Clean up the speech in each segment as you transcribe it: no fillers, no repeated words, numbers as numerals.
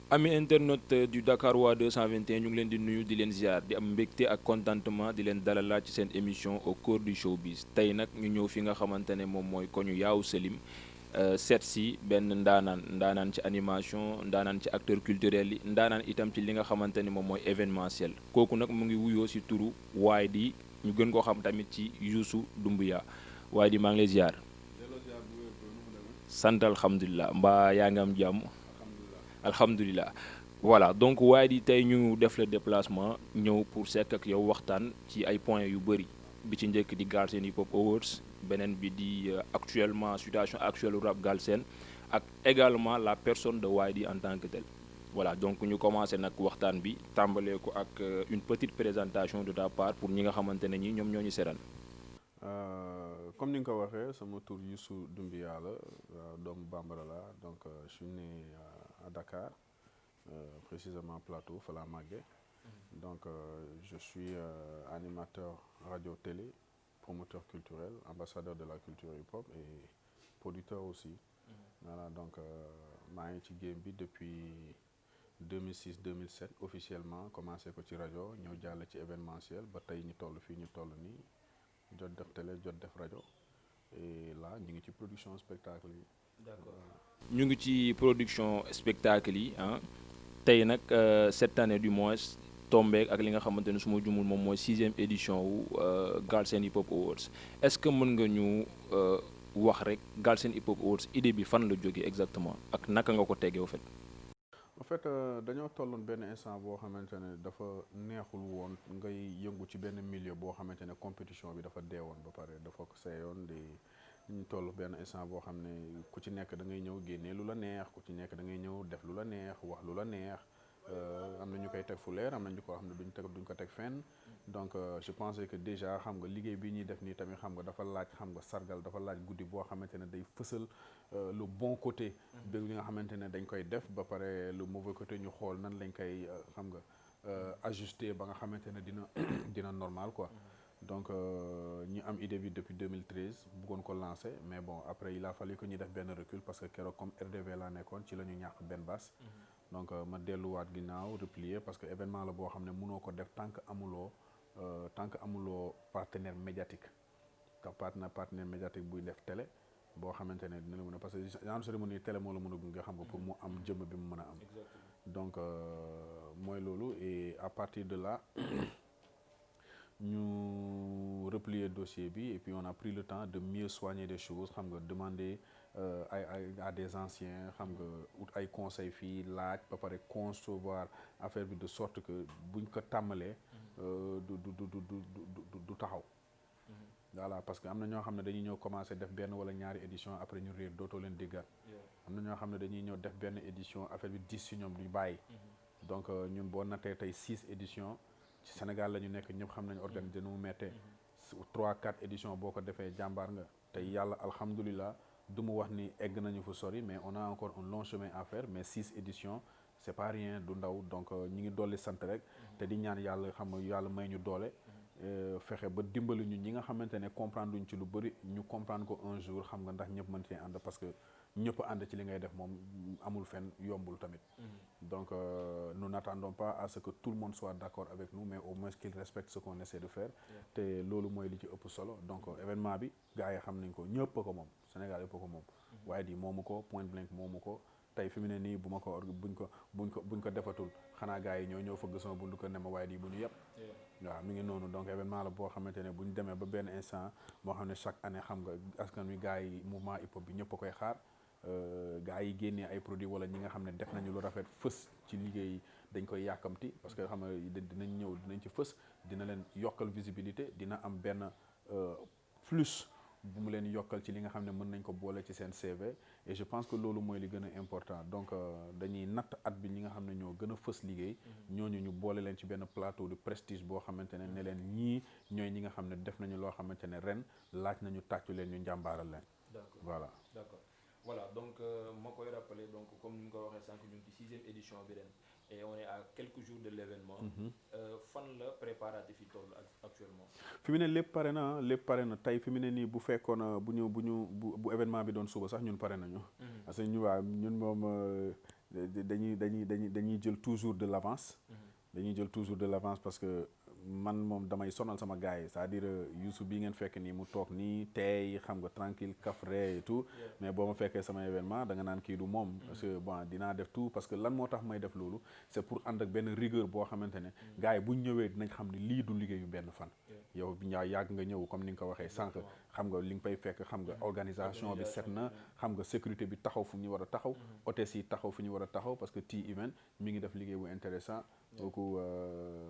ami internaute du Dakarois 221 ñu ngi leen di nuyu di leen ziar di am mbégte ak contentement di leen dalalaat ci seen émission au cœur du showbiz tey nag ñu ñëw fi nga xamante ne moom mooy ko ñu Yawou Salim seet si benn ndaanaan ci animation ndaanaan ci acteur culturel yi ndaanaan itam ci li nga xamante ni moom mooy événementiel kooku nag mu ngi wuyoo si turu Waydi ñu gën koo xam tamit ci Youssou Doumbouya Waydi maa ngi lay ziar. sant alhamdulilah mbaa yaa ngi am jàmm. alhamdulilah voilà donc Waydi tey ñu def le déplacement ñëw pour sekk ak yow waxtaan ci ay points yu bëri bi ci njëkk di Galsen Hip Hop Awards beneen bi di actuellement situation actuelle rap Galsen ak également la personne de Waydi en tant que tel voilà donc ñu commencé nag waxtaan bi tàmbalee ko ak une petite présentation de ta part pour ñi nga xamante ne ñi ñoom ñoo ñu seran comme ni nga ko waxee sama tur Youssou Doumbouya la doomu bambara la donc je suis né à Dakar précisément Plateau fa laa màggee donc je suis animateur radio télé promoteur culturel ambassadeur de la culture hip hop et producteur aussi voilà donc maa ngi ci game bi depuis 2006 2007 officiellement commencé ko ci rajo ñëw jàll ci événementiel ba tey ñu toll fii ñu toll nii jot def télé jot def rajo et là ñu ngi ci production spectacle yi. d'accord ñu ngi ci production spectacle yi ah tey nag cette année du moins tombé ak li nga xamante ne su ma jumul moom mooy 6e édition wu Galsen Hip Hop Awards est-ce que mën nga ñu wax rek Galsen Hip Hop Awards idée bi fan la jógee exactement ak naka nga ko tegee en fait dañoo tolloon benn instant boo xamante ne dafa neexul woon ngay yëngu ci benn milieu boo xamante ne compétition bi dafa deewoon ba pare dafa ko seeyoon di ñu toll benn instant boo xam ne ku ci nekk da ngay ñëw génnee lu la neex ku ci nekk da ngay ñëw def lu la neex wax lu la neex am na ñu koy teg fu leer am na ñu ko xam ne duñ ko teg fenn donc je pensais que déjà xam nga liggéey bi ñuy def nii tamit xam nga dafa laaj xam nga sargal dafa laaj guddi boo xamante ne day fësal le bon côté bi li nga xamante ne dañ koy def ba pare le mauvais côté ñu xool nan lañ koy xam nga ajuster ba nga xamante ne dina normal quoi donc ñu am idée bi depuis 2013 bëggoon ko lancer mais bon après il a fallu que ñu def benn recul parce que keroog comme RDV laa nekkoon ci la ñu ñàkk benn baas donc ma delluwaat ginnaaw replier parce que événement la boo xam ne mënoo ko def tant que amuloo partenaire médiatique te partenaire médiatique buy def télé boo xamante ne dina la mën a parce que genre cérémonie télé moo la mën a gunge xam nga pour mu am jëmm bi mu mën a am donc mooy loolu et à partir de là ñu replier dossier bi et puis on a pris le temps de mieux soigner des choses xam nga demander à des anciens xam nga ut ay conseils fii laaj ba pare concevoir affaire bi de sorte que buñ ko tàmmalee du taxaw voilà parce que am na ñoo xam ne dañuy ñëw commencer def benn wala ñaari édition après ñu réer dootoo leen déggaat am na ñoo xam ne dañuy ñëw def benn édition affaire bi 10 ci ñoom duñ bàyyi donc ñun boo nattee tey 6 éditions ci Sénégal la ñu nekk ñëpp xam nañu organiser nu mu mettee 3-4 éditions boo ko defee jàmbaar nga tey yàlla alhamdulilah du mu wax ni egg nañu fu sori mais on a encore un long chemin à faire mais 6 éditions c'est pas rien du ndaw donc ñi ngi dolli sant rek te di ñaan yàlla xam nga yàlla may ñu doole fexe ba dimbali ñu ñi nga xamante ne comprendre luñ ci lu bëri ñu comprendre ko un jour xam nga ndax ñëpp mën cee ànd parce que ñëpp ànd ci li ngay def moom amul fenn yombul tamit donc nous n'attendons pas à ce que tout le monde soit d'accord avec nous mais au moins qu'il respecte ce qu'on essaie de faire te loolu mooy li ci ëpp solo donc événement bi gars yi xam nañ ko ñëpp ko moom Sénégal yëpp ko moom waaye di moomu ko Point Blank moomu ko tey fi mu ne nii bu ma ko buñ ko defatul xanaa gars yi ñëw fëgg sama buntu ko ne ma waaye di bu ñu yëpp waaw mi ngi noonu donc événement la boo xamante ne bu ñu demee ba benn instant boo xam ne chaque année xam nga askan wi gars yi mouvement hip hop bi ñëpp a koy xaar gars yi génnee ay produits wala ñi nga xam ne def nañu lu rafet fës ci liggéey dañ koy yàkkamti parce que xam nga dinañ ñëw dinañ ci fës dina leen yokkal visibilité dina am benn plus bu mu leen yokkal ci li nga xam ne mën nañ ko boole ci seen CV et je pense que loolu mooy li gën a important donc dañuy natt at bi ñi nga xam ne ñoo gën a fës liggéey ñooñu ñu boole leen ci benn plateau de prestige boo xamante ne leen ñii ñooy ñi nga xam ne def nañu loo xamante ne ren laaj nañu tàccu leen ñu njàmbaaral leen voilà voilà donc ma koy rappeler donc comme ni nga ko waxee sànq ñu ngi ci 6e édition bi ren et on est à quelques jours de l'événement fan la préparatif yi toll actuellement fi mu ne lépp pare na tey fi mu ne nii bu fekkoon bu événement bi doon suba sax ñun pare nañu parce que ñun moom dañuy jël toujours de l'avance. dañuy jël toujours de l'avance parce que man moom damay sonal sama gars yi c'est-à-dire Youssou bii ngeen fekk nii mu toog nii tey xam nga tranquille kafre et tout mais boo ma fekkee sama événement da nga naan kii du moom parce que bon dinaa def tout parce que lan moo tax may def loolu c'est pour ànd ak benn rigueur boo xamante ne gars yi buñ ñëwee dinañ xam ne lii du liggéeyu benn fan yow yàgg nga ñëw comme ni nga ko waxee sànq xam nga li nga fay fekk xam nga organisation bi set na xam nga sécurité bi taxaw fu ñu war a taxaw hôtesse yi taxaw fu ñu war a taxaw parce que T-Event mi ngi def liggéey bu intéressant donc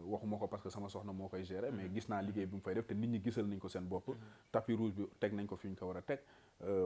waxuma ko parce que sama soxna moo koy gérer mais gis naa liggéey bi mu fay def te nit ñi gisal nañ ko seen bopp tapis rouge bi teg nañ ko fi ñu ko war a teg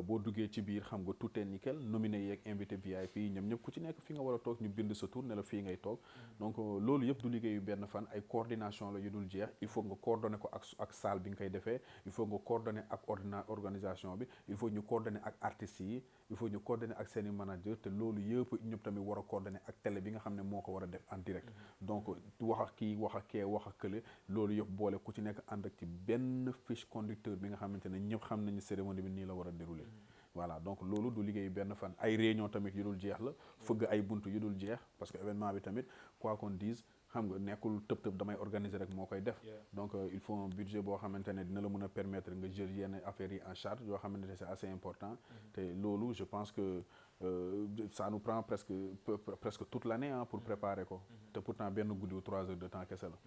boo duggee ci biir xam nga tout est nickel nominé yeeg invité VIP yi ñoom ñëpp ku ci nekk fi nga war a toog ñu bind sa tour ne la fii ngay toog donc loolu yëpp du liggéeyu benn fan ay coordination la yu dul jeex il faut nga coordonner ko ak salle bi nga koy defee il faut nga coordonner ak organisation bi il faut ñu coordonner ak artistes yi il faut ñu coordonner ak seeni manager te loolu yëpp ñëpp tamit war a coordonner ak télé bi nga xam ne moo ko war a def en direct donc wax ak kii wax ak kee wax ak kële loolu yëpp boole ku ci nekk ànd ak ci benn fiche conducteur bi nga xamante ne ñëpp xam nañu cérémonie bi nii la war a dérouler voilà donc loolu du liggéeyu benn fan ay réunion tamit yu dul jeex la fëgg ay buntu yu dul jeex parce que événement bi tamit quoi qu'on dise xam nga nekkul tëb damay organiser rek moo koy def donc il faut un budget boo xamante ne dina la mën a permettre nga jël yenn affaires yi en charge yoo xamante ne c'est assez important te loolu je pense que ça nous prend presque toute l'année pour préparer ko te pourtant benn guddi wu 3 heures de temps kese la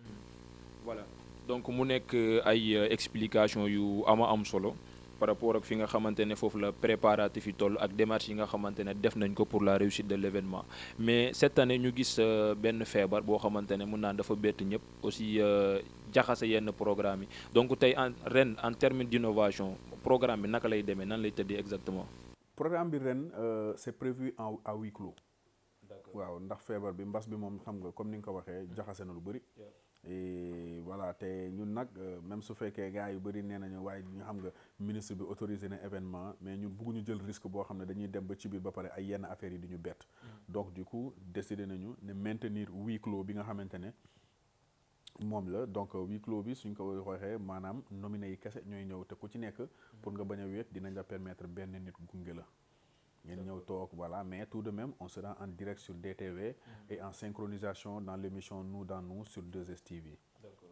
voilà donc mu nekk ay explication yu am solo par rapport ak fi nga xamante ne foofu la préparatif yi toll ak démarche yi nga xamante ne def nañ ko pour la réussite de l'événement mais cette année ñu gis benn feebar boo xamante ne mun naan dafa bett ñëpp aussi jaxase yenn programme yi donc tey ren en termes d'innovation programme bi naka lay demee nan lay tëddee exactement. programme bi ren c'est prévu à huis clos. D'accord. waaw ndax feebar bi mbas bi moom xam nga comme ni nga ko waxee jaxase na lu bëri. et voilà te ñun nag même su fekkee gars yu bëri nee nañu waaye ñu xam nga ministre bi autorisé na événement mais ñun bëgguñu jël risque boo xam ne dañuy dem ba ci biir ba pare ay yenn affaires yi di ñu bett donc du coup décidé nañu ne maintenir huis clos bi nga xamante ne moom la donc huis clos bi suñ ko waxee maanaam nominé yi kese ñooy ñëw te ku ci nekk pour nga bañ a wéet dinañ la permettre benn nit gunge la ngeen ñëw toog voilà mais tout de même on sera en direct sur DTV et en synchronisation dans l'émission Nous dans Nous sur 2STV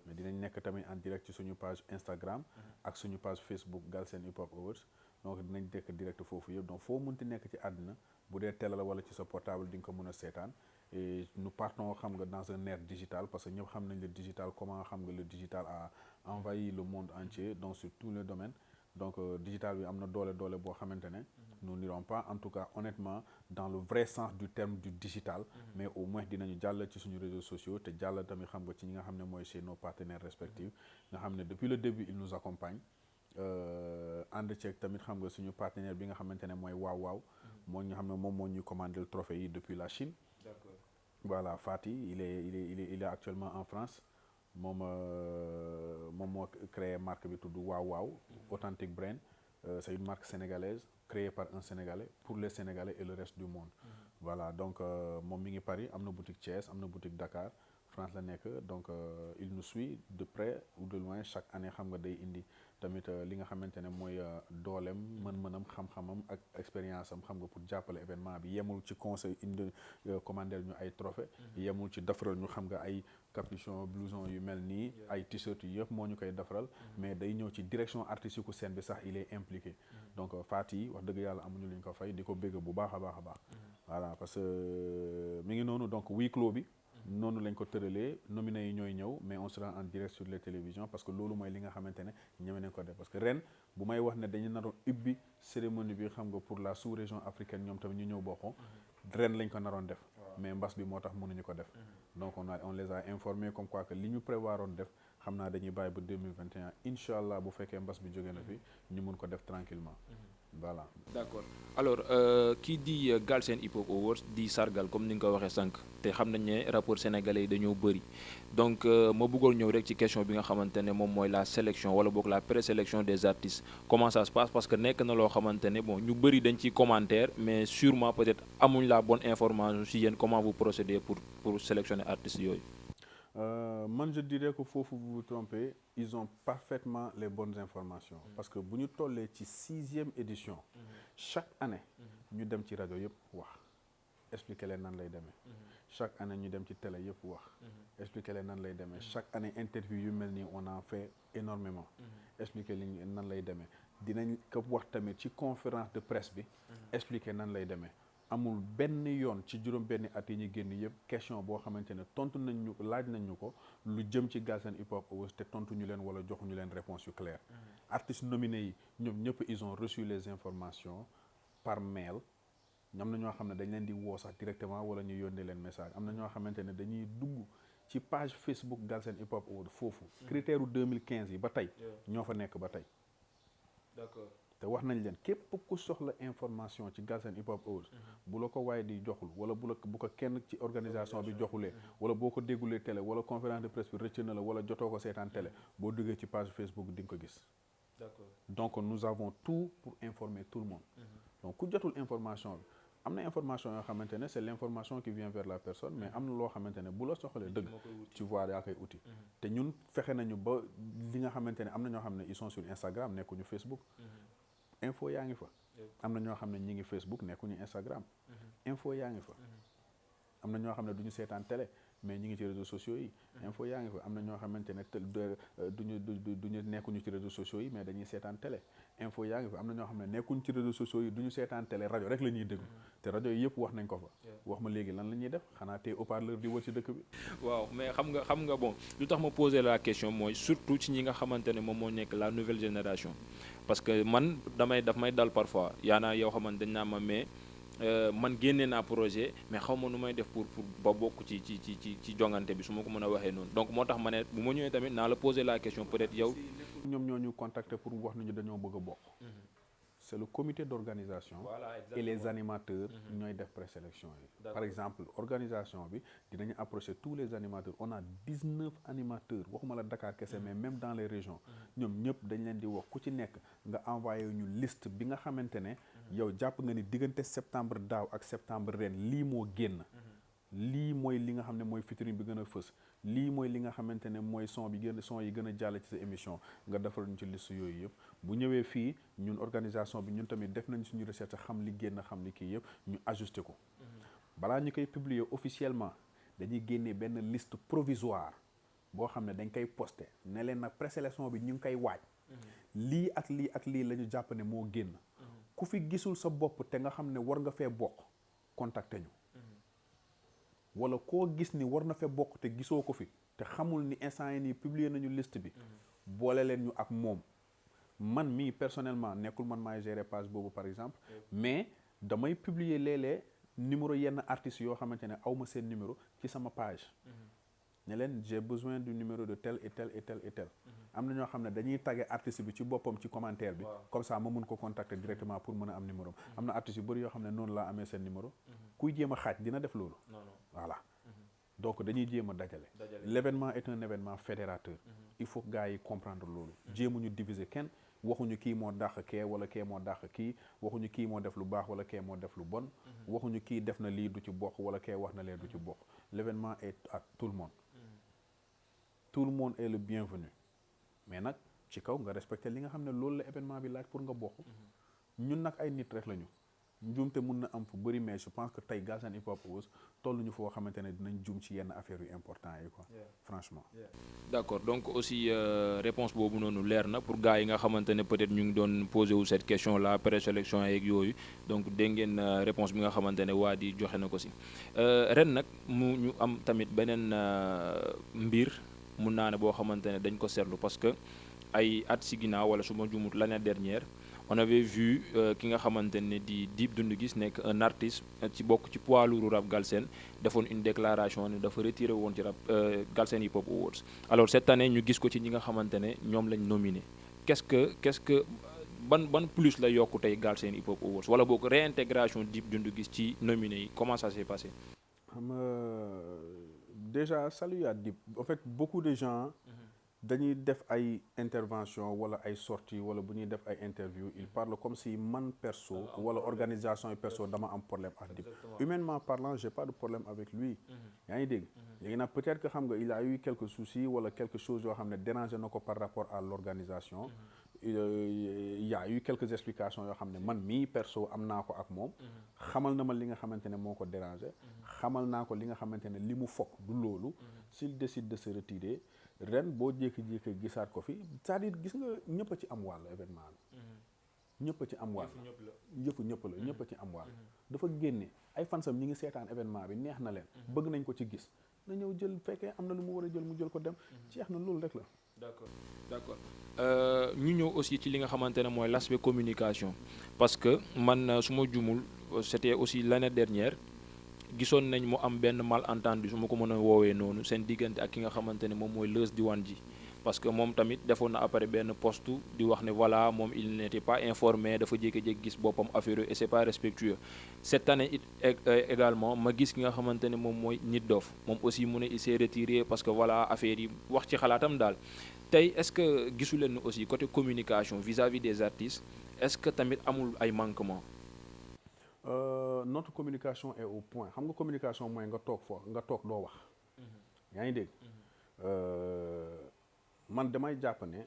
mais dinañ nekk tamit en direct ci suñu page Instagram ak suñu page Facebook Galsen Hip Hop Awards donc dinañ dekk direct foofu yëpp donc foo mënti nekk ci àddina bu dee télé la wala ci sa portable di nga ko mën a seetaan et nous partons xam nga dans un ère digital parce que ñëpp xam nañ le digital comment xam nga le digital a envahi le monde entier donc sur tous les domaines donc digital bi am na doole boo xamante ne nous n'irons pas en tout cas honnêtement dans le vrai sens du terme du digital mais au moins dinañu jàll ci suñu réseaux sociaux te jàll tamit xam nga ci ñi nga xam ne mooy chez nos partenaires respectifs nga xam ne depuis le début ils nous accompagnent ànd ceeg tamit xam nga suñu partenaire bi nga xamante ne mooy waaw moo ñu xam ne moom moo ñuy commandé le trophée yi depuis la Chine. D'accord. Voilà Fati il est actuellement en France moom moo créé marque bi tudd waaw Authentic Brain c'est une marque sénégalaise créée par un Sénégalais pour les Sénégalais et le reste du monde. Voilà donc moom mi ngi Paris am na boutique Thiès am na boutique Dakar France la nekk donc il nous suit de près ou de loin chaque année xam nga day indi tamit li nga xamante ne mooy dooleem mën-mënam xam-xamam ak expérience am xam nga pour jàppale événement bi yemul ci conseil indi commander ñu ay trophée yemul ci defaral ñu xam nga ay capuchon blouson yu mel nii ay t-shirt yu yëpp moo ñu koy defaral mais day ñëw ci direction artistique u scène bi sax il est impliqué donc Fati wax dëgg yàlla amuñu lu ñu ko fay di ko bégg bu baax a baax voilà parce que mi ngi noonu donc huis clos bi noonu lañ ko tëralee nominé yi ñooy ñëw mais on sera en direct sur les télévisions parce que loolu mooy li nga xamante ne ñeme nañ ko def parce que ren bu may wax ne dañu naroon ubbi cérémonie bi xam nga pour la sous-région africaine ñoom tamit ñu ñëw bokk ren lañ ko naroon def mais mbas bi moo tax mënuñu ko def donc on les a informés comme quoi que li ñu prévoiroon def xam naa dañuy bàyyi ba 2021 incha allah bu fekkee mbas bi jóge na fi ñu mun ko def tranquillement voilà. D'accord alors kii di Galsen Hip Hop Awards di sargal comme ni nga ko waxee sànq te xam nañ ne rappeurs sénégalais yi dañoo bëri donc ma bëggoon ñëw rek ci question bi nga xamante ne moom mooy la sélection wala boog la présélection des artistes comment ça se passe parce que nekk na loo xamante ne bon ñu bëri dañ ci commentaire mais sûrement peut-être amuñ la bonne information si yéen comment vous procédez pour sélectionner artistes yooyu. Man je dirais que foofu vous vous trompez ils ont parfaitement les bonnes informations parce que bu ñu tollee ci 6e édition chaque année ñu dem ci rajo yëpp wax expliquer leen nan lay demee chaque année ñu dem ci télé yëpp wax expliquer leen nan lay demee chaque année interview yu mel nii on en fait énormément expliquer li nan lay demee dinañ ko wax tamit ci conférence de presse bi expliquer nan lay demee amul benn yoon ci juróom benni at yi ñu génn yëpp question boo xamante ne tontu nañ ñu laaj nañ ñu ko lu jëm ci Galsen Hip Hop Awards te tontu ñu leen wala joxuñu leen réponse yu claire artistes nominés yi ñoom ñëpp ils ont reçu les informations par mail ñam na ñoo xam ne dañ leen di woo sax directement wala ñu yónnee leen message am na ñoo xamante ne dañuy dugg ci page Facebook Galsen Hip Hop Awards foofu critère u 2015 yi ba tey ñoo fa nekk ba tey d'accord te wax nañ leen képp ku soxla information ci Galsen Hip Hop Awards bu la ko waaye di joxul wala bu ko kenn ci organisation bi joxulee wala boo ko déggulee télé wala conférence de presse bi rëcc na la wala jotoo ko seetaan télé boo duggee ci page Facebook di nga ko gis d'accord donc nous avons tout pour informer tout le monde donc ku jotul information bi am na information yoo xamante ne c'est l'information qui vient vers la personne mais am na loo xamante ne bu la soxalee dëgg tu vois yaa koy uti te ñun fexe nañu ba li nga xamante ne am na ñoo xam ne ils sont sur Instagram nekkuñu Facebook info yaa ngi fa am na ñoo xam ne ñi ngi Facebook nekkuñu Instagram info yaa ngi fa am na ñoo xam ne du ñu seetaan télé mais ñi ngi ci réseaux sociaux yi info yaa ngi fa am na ñoo xamante ne duñu nekkuñu ci réseaux sociaux yi mais dañuy seetaan télé info yaa ngi fa am na ñoo xam ne nekkuñu ci réseaux sociaux yi du ñu seetaan télé rajo rek la ñuy déglu te rajo yi yëpp wax nañ ko fa wax ma léegi lan la ñuy def xanaa tey haut-parleur di wër ci dëkk bi waaw mais xam nga bon lu tax ma poser la question mooy surtout ci ñi nga xamante ne moom moo nekk la nouvelle génération parce que man daf may dal parfois yaanaa yow xamante dañ naa ma mais man génnee naa projet mais xaw ma nu may def pour ba bokk ci jongante bi su ma ko mën a waxee noonu donc moo tax ma ne bu ma ñëwee tamit naa la poser la question peut-être yow ñoom ñoo ñu contacter pour wax nañu dañoo bëgg a bokk c'est le comité d'organisation et les animateurs ñooy def présélection yi par exemple organisation bi dinañu approcher tous les animateurs on a 19 animateurs waxuma la Dakar kese mais même dans les régions ñoom ñëpp dañ leen di wax ku ci nekk nga envoyé ñu liste bi nga xamante ne yow jàpp nga ni diggante septembre daaw ak septembre ren lii moo génn lii mooy li nga xam ne mooy featuring bi gën a fës lii mooy li nga xamante ne mooy son yi gën a jàll ci sa émission nga defal ñu ci liste yooyu yëpp bu ñëwee fii ñun organisation bi ñun tamit def nañ suñu recherche xam li génn xam li kii yëpp ñu ajusté ko balaa ñu koy publier officiellement dañuy génnee benn liste provisoire boo xam ne dañ koy posté ne leen nag présélection bi ñu ngi koy waaj lii ak lii ak lii la ñu jàpp ne moo génn ku fi gisul sa bopp te nga xam ne war nga fee bokk contacté ñu wala koo gis ni war na fee bokk te gisoo ko fi te xamul ni instant yi nii publier nañu liste bi boole leen ñu ak moom man mii personnellement nekkul man maay gérer page boobu par exemple mais damay publier léeg-léeg numéro yenn artistes yoo xamante ne awma seen numéro ci sama page ne leen j'ai besoin du numéro de tel et tel et tel et tel am na ñoo xam ne dañuy tagger artiste bi ci boppam ci commentaire bi comme ça ma mun ko contacter directement pour mën a am numéro am na artistes yu bëri yoo xam ne noonu laa amee seen numéro kuy jéem a xaaj dina def loolu voilà donc dañuy jéem a dajale l'événement est un événement fédérateur il faut que gars yi comprendre loolu jéemuñu diviser kenn waxuñu kii moo dàq kee wala kee moo dàq kii waxuñu kii moo def lu baax wala kee moo def lu bon waxuñu kii def na lii du ci bokk wala kee wax na lee du ci bokk l'événement est à tout le monde est le bienvenu mais nag ci kaw nga respecté li nga xam ne loolu la événement bi laaj pour nga bokk ñun nag ay nit rek lañu njuumte mun na am fu bëri mais je pense que tey Galsen Hip Hop Awards tolluñu foo xamante ne dinañ juum ci yenn affaires yu important yi quoi franchement d'accord donc aussi réponse boobu noonu leer na pour gars yi nga xamante ne peut-être ñu ngi doon posé wu cette question là présélection yeeg yooyu donc dégg ngeen réponse bi nga xamante ne waa di joxe na ko si ren nag ñu am tamit beneen mbir mun naa ne boo xamante ne dañ ko seetlu parce que ay at si ginnaaw wala su ma juumut l'année dernière on avait vu ki nga xamante ne di Dip Doundou Guiss nekk un artiste ci bokk ci poids lourd rap Galsen defoon une déclaration ne dafa retiré woon ci rap Galsen Hip Hop Awards alors cette année ñu gis ko ci ñi nga xamante ne ñoom lañ nominé qu'est-ce que ban plus la yokku tey Galsen Hip Hop Awards wala boog réintégration Dip Doundou Guiss ci nominé yi comment ça s'est passé xam déjà salut à Dip en fait beaucoup de gens dañuy def ay intervention wala ay sorties wala bu ñuy def ay interview il parle comme si man perso wala organisation yi perso dama am problème ak Dip humainement parlant j'ai pas de problème avec lui yaa ngi dégg léegi nag peut-être que xam nga il a eu quelques soucis wala quelque chose yoo xam ne dérangé na ko par rapport à l'organisation y a eu quelques explications yoo xam ne man mii perso am naa ko ak moom xamal na ma li nga xamante ne moo ko dérangé xamal naa ko li nga xamante ne li mu foog du loolu s'il décide de se retirer ren boo jékki-jékki gisaat ko fi c'est-à-dire gis nga ñëpp a ci am wàll événement bi ñëpp a ci am wàll yëfu ñëpp la ñëpp a ci am wàll dafa génne ay fansam ñi ngi seetaan événement bi neex na leen bëgg nañ ko ci gis na ñëw jël fekkee am na lu mu war a jël mu jël ko dem jeex na loolu rek la. d'accord ñu ñëw aussi ci li nga xamante ne mooy l'aspect communication parce que man su ma jumul c'était aussi l'année dernière gisoon nañ mu am benn malentendu su ma ko mën a woowee noonu seen diggante ak ki nga xamante ne moom mooy Leuz Diwane ji parce que moom tamit defoon na après benn poste di wax ne voilà moom il n'était pas informé dafa jékki-jékki gis boppam affaire et c'est pas respectueux cette année également ma gis ki nga xamante ne moom mooy Nit Doff moom aussi mu ne il s'est retiré parce que voilà affaire yi wax ci xalaatam daal tey est-ce que gisu leen aussi côté communication vis-à-vis des artistes est-ce que tamit amul ay manquements. Notre communication est au point xam nga communication mooy nga toog doo wax. yaa ngi dégg. man damay jàpp ne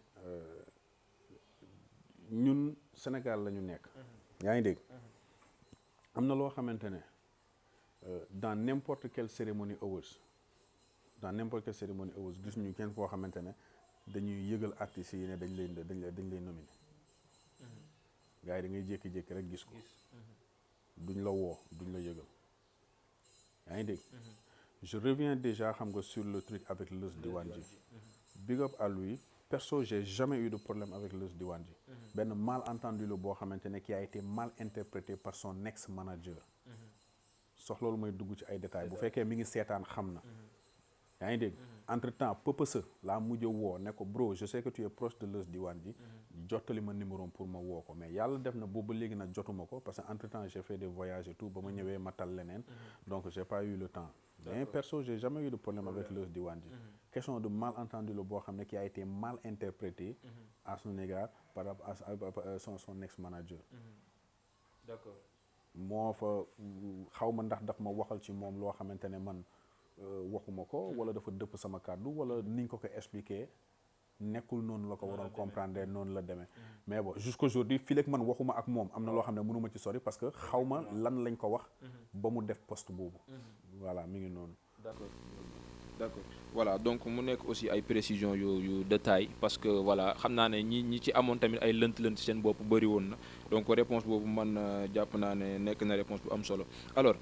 ñun Sénégal la ñu nekk. yaa ngi dégg. am na loo xamante ne dans n'importe quelle cérémonie awards gis ñu kenn foo xamante ne dañuy yëgal artistes yi ne dañ lay nominer. gars yi da ngay jékki-jékki rek gis ko. duñ la woo duñ la yëgal. yaa ngi dégg. je reviens déjà xam nga sur le truc avec Leuz Diwane ji. big up à lui perso j'ai jamais eu de problème avec Leuz Diwane ji. benn malentendu la boo xamante ne qui a été mal interprété par son ex manager. soxloolu may dugg ci ay détails bu fekkee mi ngi seetaan xam na. yaa ngi dégg entre temps pëpësa laa mujj woo ne ko bro je sais que tu es proche de Leuz Diwane ji jottali ma numéro pour ma woo ko mais yàlla def na boobu ba léegi nag jotuma ko parce que entre temps j'ai fait des voyages et tout ba ma ñëwee ma tal leneen donc j'ai pas eu le temps mais perso j'ai jamais eu de problème avec Leuz Diwane ji question de malentendu la boo xam ne qui a été mal interprété à son égard par rapport à son ex manager. D'accord. moo fa xaw ma ndax daf ma waxal ci moom loo xamante ne man waxuma ko wala dafa dëpp sama kàddu wala niñ ko expliquer nekkul noonu la ko waroon comprendre noonu la demee mais bon jusqu'aujourd'hui fii léegi man waxuma ak moom am na loo xam ne mënuma ci sori parce que xaw ma lan lañ ko wax ba mu def poste boobu. voilà mi ngi noonu. D'accord voilà donc mu nekk aussi ay précisions yu détail parce que voilà xam naa ne ñi ci amoon tamit ay lënt seen bopp bëri woon na donc réponse boobu man jàpp naa ne nekk na réponse bu am solo alors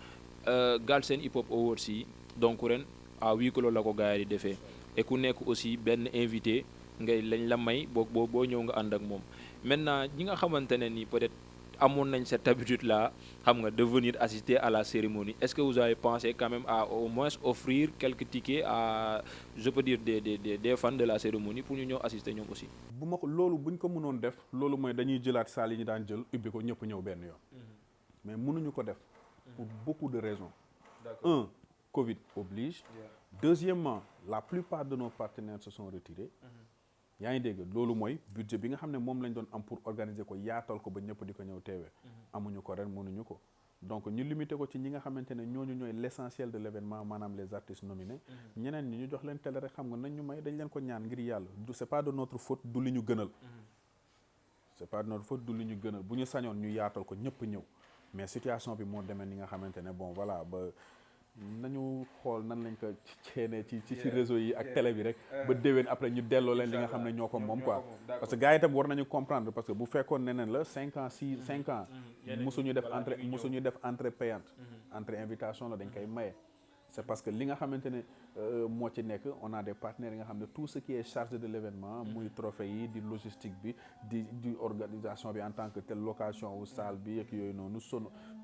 Galsen Hip Hop Awards yi donc ren à huis clos la ko gars yi di defee et ku nekk aussi benn invité ngay lañ la may boo ñëw nga ànd ak moom maintenant ñi nga xamante ne ni peut-être amoon nañ cette habitude là xam nga de venir assister à la cérémonie est-ce que vous avez pensé quand même à au moins offrir quelques tickets à je peux dire des fans de la cérémonie pour ñu ñëw assister ñoom aussi. bu ma ko loolu buñ ko mënoon def loolu mooy dañuy jëlaat salle yi ñu daan jël ubbi ko ñëpp ñëw benn yoon. mais mënuñu ko def. pour beaucoup de raisons. Un, Covid oblige. Deuxièmement, la plupart de nos partenaires se sont retirés. yaa ngi dégg loolu mooy budget bi nga xam ne moom lañ doon am pour organiser ko yaatal ko ba ñëpp di ko ñëw teewee. amuñu ko ren mënuñu ko donc ñu limité ko ci ñi nga xamante ne ñooñu ñooy l'essentiel de l'événement maanaam les artistes nominés. ñeneen ñi ñu jox leen télé rek xam nga nañ ñu may dañ leen ko ñaan ngir yàlla du c'est pas de notre faute du li ñu gënal. c'est pas de notre faute du li ñu gënal bu ñu sañoon ñu yaatal ko ñëpp ñëw mais situation bi moo demee ni nga xamante ne bon voilà ba. nañu xool nan lañ ko ceenee ci réseau yi ak télé bi rek ba déwén après ñu delloo leen li nga xam ne ñoo ko moom quoi parce que gars yi itam war nañu comprendre parce que bu fekkoon neneen la 5 ans musuñu def entrée payante entrée invitation la dañ koy maye c'est parce que li nga xamante ne moo ci nekk on a des partenaires yi nga xam ne tout ce qui est chargé de l'événement muy trophée yi di logistique bi di organisation bi en tant que telle location wu salle bi ak yooyu noonu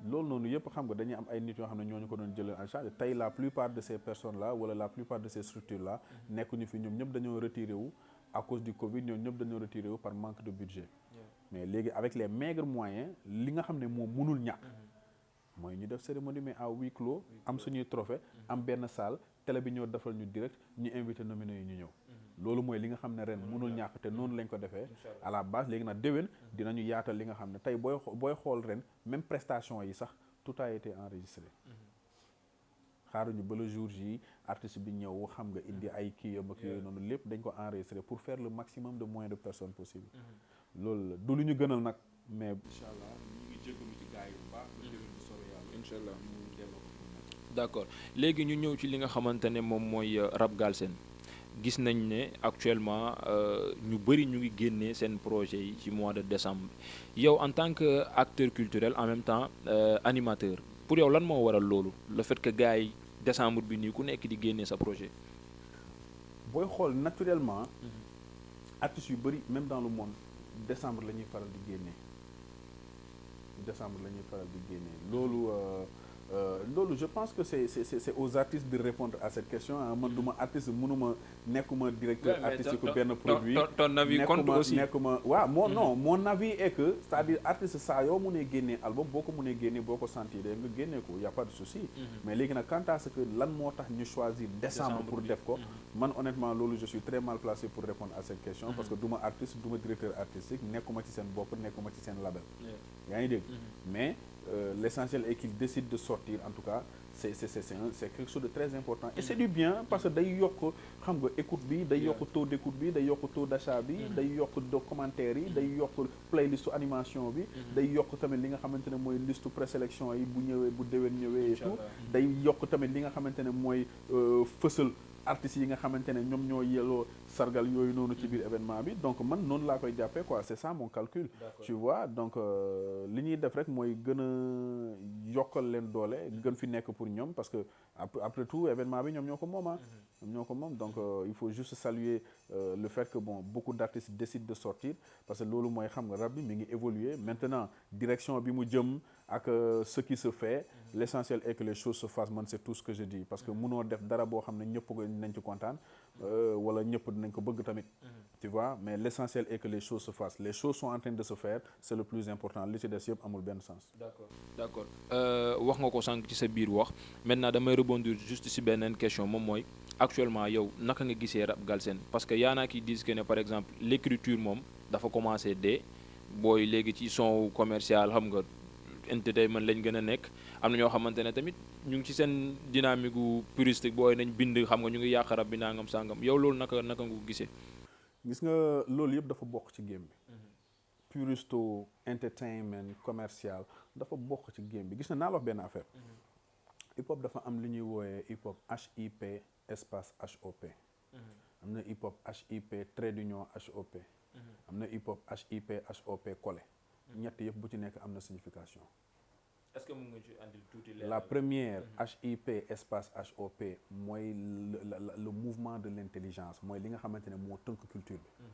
loolu noonu yëpp xam nga dañuy am ay nit yoo xam ne ñooñu ko doon jëlee en charge tey la plupart de ces personnes là wala la plupart de ces structures là nekkuñu fi ñoom ñëpp dañoo retiré wu à cause du Covid ñoom ñëpp dañoo retiré wu par manque de budget mais léegi avec les maigres moyens li nga xam ne moom mënul ñàkk mooy ñu def cérémonie mais à huis clos am suñuy trophée am benn salle télé bi ñëw defal ñu direct ñu invité nominé yi ñu ñëw loolu mooy li nga xam ne ren mënul ñàkk te noonu lañ ko defee à la base léegi nag déwén dinañu yaatal li nga xam ne tey booy xool ren même prestation yi sax tout a été enregistré xaaruñu ba le jour ji artiste bi ñëw xam nga indi ay kii yam ak yooyu noonu lépp dañ ko enregistré pour faire le maximum de moins de personnes possible loolu la du lu ñu gënal nag mais incha allah ñu ngi jégalu ci gars yi bu baax ba déwén bu soobee yàlla incha allah ñu delloo ko d'accord léegi ñu ñëw ci li nga xamante ne moom mooy rap Galsen gis nañ ne actuellement ñu bëri ñu ngi génnee seen projet yi ci mois de décembre yow en tant que acteur culturel en même temps animateur pour yow lan moo waral loolu le fait que gars yi décembre bi nii ku nekk di génnee sa projet. booy xool naturellement artistes yu bëri même dans le monde décembre la ñuy faral di génnee loolu je pense que c'est aux artistes de répondre à cette question man duma artiste mënuma nekkuma directeur artistique benn produit ton avis compte aussi nekkuma waaw non mon avis est que c'est-à-dire artiste saa yoo mënee génnee album boo ko mënee génnee boo ko sentir nga génnee ko y a pas de souci mais léegi nag quant à ce que lan moo tax ñu choisir décembre pour def ko man honnêtement loolu je suis très mal placé pour répondre à cette question parce que duma artiste duma directeur artistique nekkuma ci seen bopp nekkuma ci seen label yaa ngi dégg mais l'essentiel est qu'il décide de sortir en tout cas c'est quelque chose de très important et c'est du bien parce que day yokk xam nga écoute bi day yokk taux d'écoute bi day yokk taux d'achat bi day yokk de commentaires yi day yokk playlistu animation bi day yokk tamit li nga xamante ne mooy listu présélection yi bu ñëwee bu déwén ñëwee et tout day yokk tamit li nga xamante ne mooy fësal artistes yi nga xamante ne ñoom ñoo yelloo sargal yooyu noonu ci biir événement bi donc man noonu laa koy jàppee quoi c'est ça mon calcul tu vois donc li ñuy def rek mooy gën a yokkal leen doole gën fi nekk pour ñoom parce que après tout événement bi ñoom ñoo ko moom ñoom ñoo ko moom donc il faut juste saluer le fait que bon beaucoup d'artistes décident de sortir parce que loolu mooy xam nga rap bi mi ngi évoluer maintenant direction bi mu jëm ak ce qui se fait l'essentiel est que les choses se fassent man c'est tout ce que je dis parce que munoo def dara boo xam ne ñëpp nañ ci kontaan wala ñëpp dinañ ko bëgg tamit tu vois mais l'essentiel est que les choses se fassent les choses sont en train de se faire c'est le plus important li ci des yëpp amul benn sens d'accord wax nga ko sànq ci sa biir wax maintenant damay rebondir juste ci beneen question moom mooy actuellement yow naka nga gisee rap Galsen parce que y'en a qui disent que ne par exemple l'écriture moom dafa commencer dès booy léegi ci son commercial xam nga entertainment lañ gën a nekk am na ñoo xamante ne tamit ñu ngi ci seen dynamique gu puristique booy nañ bind xam nga ñu ngi yàq rab bi nangam sangam yow loolu naka nga ko gisee. gis nga loolu yëpp dafa bokk ci game bi. puristo entertainment commercial dafa bokk ci game bi gis na naa la wax benn affaire. hip hop dafa am lu ñuy wooyee hip hop HIP espace HOP. am na hip hop HIP trait d'union HOP. am na hip hop HIP HOP collé. ñett yëpp bu ci nekk am na signification. est-ce que mën nga ci andil tuuti la première HIP espace HOP mooy le mouvement de l'intelligence mooy li nga xamante ne moo tënk culture bi.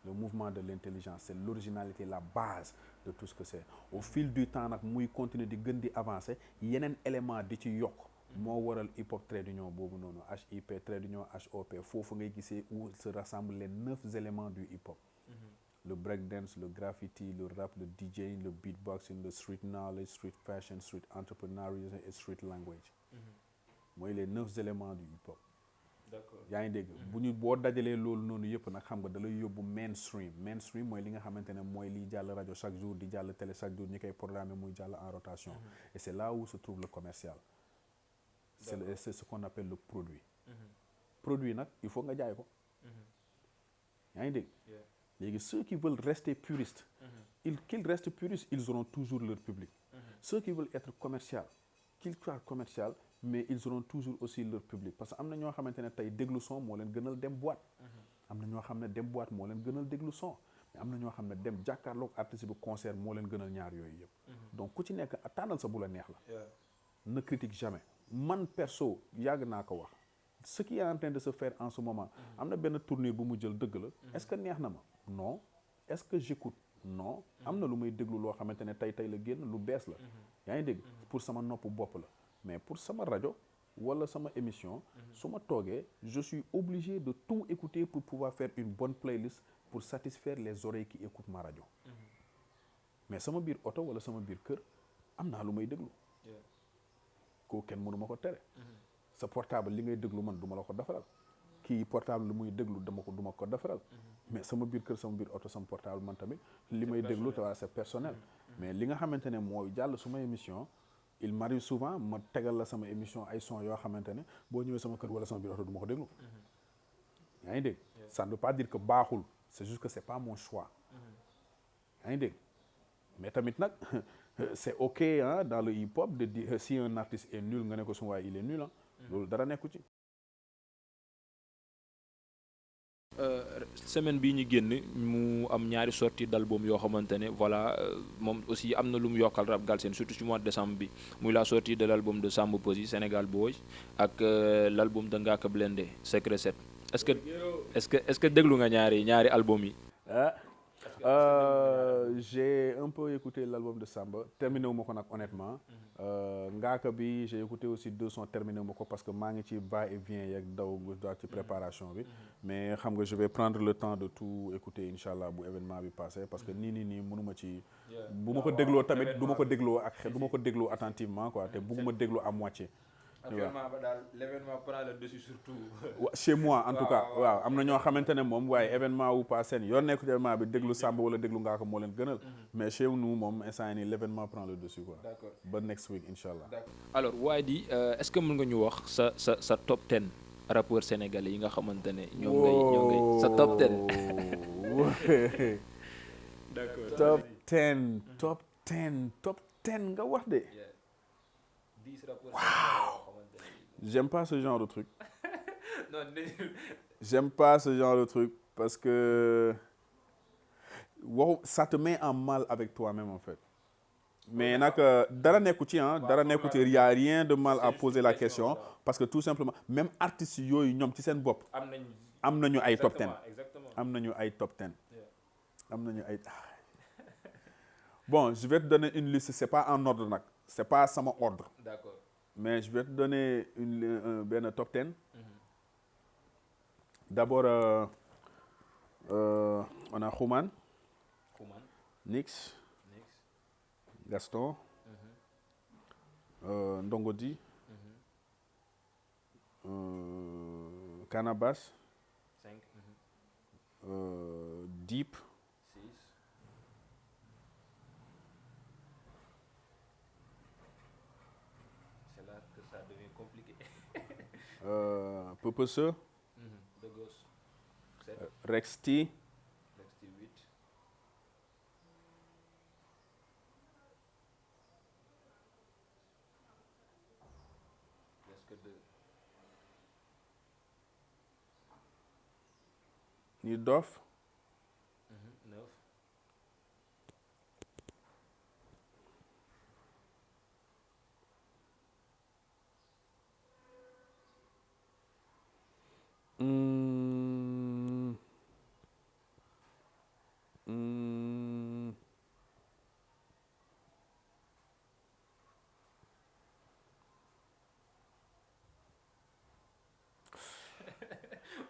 le mouvement de l'intelligence c'est l'originalité la base de tout ce que c'est au fil du temps nag muy continuer di gën di avancer yeneen élément di ci yokk moo waral hip hop trait d'union boobu noonu HIP trait d'union HOP foofu ngay gisee où se rassemblent les 9 éléments du hip hop. Le breakdance, le graffiti, le rap, le DJing, le beatboxing, le street knowledge, street fashion, street entrepreneurialism et street language. mooy les 9 éléments du hip hop. D'accord. yaa ngi dégg bu ñu boo dajalee loolu noonu yëpp nag xam nga da lay yóbbu mainstream mooy li nga xamante ne mooy liy jàll rajo chaque jour di jàll télé chaque jour ñi koy programmer muy jàll en rotation. Et c'est là où se trouve le commercial. C'est ce qu'on appelle le produit. Produit nag il faut nga jaay ko. yaa ngi dégg. léegi ceux qui veulent rester puristes qu'ils restent puristes ils auront toujours leur public ceux qui veulent être commercial qu'ils soient commercial mais ils auront toujours aussi leur public parce que am na ñoo xamante ne tey déglu son moo leen gënal dem boîte am na ñoo xam ne dem boîte moo leen gënal déglu son mais am na ñoo xam ne dem jàkkaarloog artiste bi concert moo leen gënal ñaar yooyu yëpp donc ku ci nekk tànnal sa bu la neex la ne critique jamais man perso yàgg naa ko wax ce qui est en train de se faire en ce moment am na benn tournure bu mu jël dëgg la est-ce que neex na ma non est-ce que j'écoute non am na lu may déglu loo xamante ne tey la génn lu bees la yaa ngi dégg pour sama nopp bopp la mais pour sama rajo wala sama émission su ma toogee je suis obligé de tout écouter pour pouvoir faire une bonne playlist pour satisfaire les oreilles qui écoutent ma rajo mais sama biir oto wala sama biir kër am naa lu may déglu koo kenn mënu ma ko tere sa portable li ngay déglu man du ma la ko defaral kii portable lu muy déglu duma ko defaral mais sama biir kër sama biir oto sama portable man tamit li may déglu te waa c'est personnel mais li nga xamante ne mooy jàll suma émission il m'arrive souvent ma tegal la sama émission ay son yoo xamante ne boo ñëwee sama kër wala sama biir oto du ma ko déglu yaa ngi dégg ça ne veut pas dire que baaxul c'est juste que c'est pas mon choix yaa ngi dégg mais tamit nag c'est ok hein dans le hip hop de dire si un artiste est nul nga ne ko su waay il est nul ah loolu dara nekku ci. semaine bii ñu génn mu am ñaari sortie d'album yoo xamante ne voilà moom aussi am na lu mu yokkal rap Galsen surtout ci mois de décembre bi muy la sortie de l'album de Samba Peuzzi Sénégal Boy ak l'album de Ngaaka Blindé Secret 7 est-ce que déglu nga ñaari album yi. J'ai un peu écouté l'album de Samba terminé wu ma ko nag honnêtement. Ngaaka bi j'ai écouté aussi 2 sons terminé wu ma ko parce que maa ngi ci va et vient yeeg daw ci préparation bi. mais xam nga je vais prendre le temps de tout écouter incha allah bu événement bi passé parce que nii mënuma ci. bu ma ko dégloo tamit du ma ko dégloo ak du ma ko dégloo attentivement quoi te bugguma déglu à moitié. actuellement ba daal l'événement prend le dessus surtout. chez moi en tout cas waaw am na ñoo xamante ne moom waaye événement wu pas seen yoon nekk événement bi déglu Samba wala déglu Ngaaka moo leen gënal. mais chez nous moom instant yii nii l'événement prend le dessus quoi. D'accord. ba next week incha allah. alors Wady est-ce que mën nga ñu wax sa top 10 rappeurs sénégalais yi nga xamante ne. ñoom ngay sa top 10. d'accord top 10 nga wax de. 10 rappeurs. waaw j'aime pas ce genre de truc. non j'aime pas ce genre de truc parce que ça te met en mal avec toi-même en fait. mais nag dara nekku ci dara nekku ci y a rien de mal à poser la question parce que tout simplement même artistes yooyu ñoom ci seen bopp. am nañu ay top 10. am nañu ay top 10. am nañu ay. bon je vais te donner une liste c'est pas en ordre nag c'est pas sama ordre. D'accord. mais je vais te donner benn top 10. D'abord on a Xuman. Nix. Gaston. Ndongodi. Canabasse. 5. Deep. 6. C'est là que ça devient compliqué. Pepese. De Gauss. 7. Rexty. 8. Presque 2. Ni Dof. 9.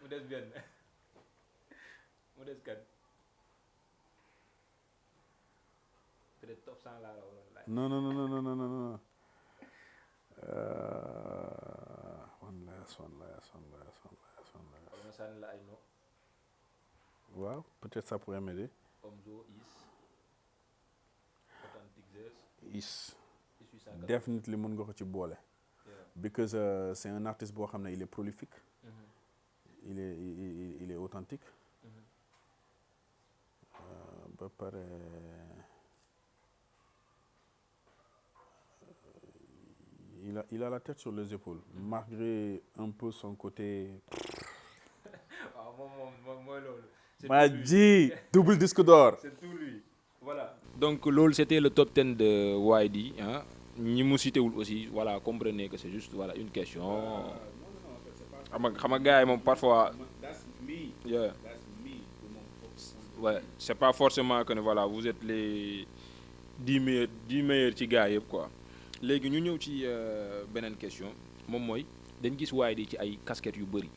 mu des benn mu des kan peut-être top 100 laa la waroon laaj. non one last. ma sànni la ay no. waaw peut-être ça pourrait m'aider. Omzo Is definitely mën nga ko ci boole. because c'est un artiste boo xam ne il est prolifique. il est authentique. ba pare il a la tête sur les épaules malgré un peu son côté. waaw moom mooy loolu. maa ji double disque d'or. c'est tout lui voilà. donc loolu c'était le top 10 de Wady ñi mu cité wul aussi voilà comprenez que c'est juste voilà une question. xam nga gars yi moom parfois. yeah. ouais c'est pas forcément que ne voilà vous êtes les 10 meilleurs ci gars yëpp quoi. léegi ñu ñëw ci beneen question moom mooy dañ gis Wady ci ay casquettes yu bëri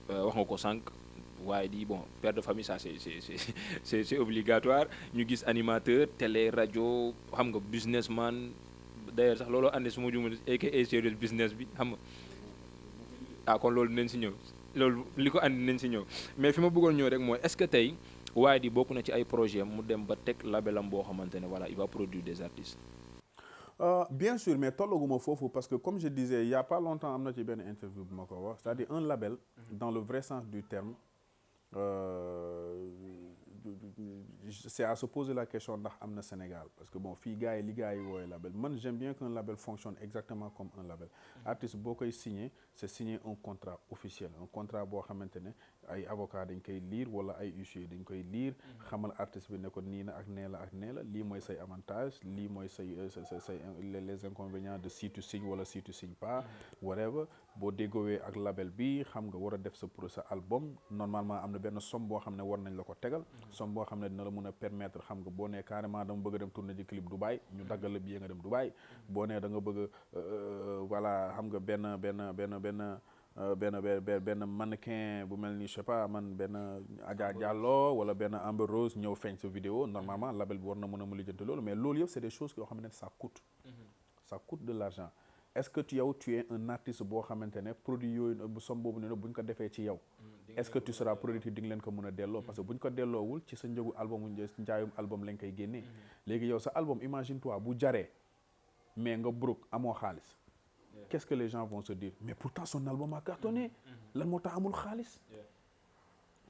wax nga ko sànq Wady bon père de famille ça c'est obligatoire ñu gis animateur télé rajo xam nga businessman d'ailleurs sax looloo andi su ma juumee aka serious business bi xam nga kon loolu dinañ si ñëw loolu li ko andi dinañ si ñëw mais fi ma bëggoon ñëw rek mooy est-ce que tey Wady bokk na ci ay projet mu dem ba teg labelam boo xamante ne voilà il va produire des artistes. Bien sûr mais tollaguma foofu parce que comme je disais il y a pas longtemps am na ci benn interview bu ma ko wax c'est-à-dire un label dans le vrai sens du terme c'est à se poser la question ndax am na Sénégal parce que bon fii gars yi li gars yi wooye label man j'aime bien qu'un label fonctionne exactement comme un label artiste boo koy signé c'est signer un contrat officiel un contrat boo xamante ne ay avocat dañ koy lire wala ay huissier dañ koy lire xamal artiste bi ne ko nii na ak nee la ak nee la lii mooy say avantage lii mooy say les inconvénients de si tu signes wala si tu signes pas whatever boo déggoowee ak label bi xam nga war a def sa pour sa album normalement am na benn somme boo xam ne war nañ la ko tegal somme boo xam ne dina la mën a permettre xam nga boo nee carrément dama bëgg a dem tourner ji clip Dubaï ñu daggal la billet nga dem Dubaï boo nee da nga bëgg voilà xam nga benn mannequin bu mel ni je sais pas man benn Adja Diallo wala benn Amber Rose ñëw feeñ sa vidéo normalement label bi war na mën a mu lijjanti loolu mais loolu yëpp c'est des choses yoo xam ne ça coûte de l'argent est-ce que tu es un artiste boo xamante ne produit yooyu somme boobu ne bu ñu ko defee ci yow est-ce que tu seras productif di nga leen ko mën a delloo parce que bu ñu ko delloowul ci sa njëgu album njaayum album lañ koy génnee léegi yow sa album imagine toi bu jaree mais nga broke amoo xaalis qu'est-ce que les gens vont se dire mais pourtant son album a cartonné lan moo tax amul xaalis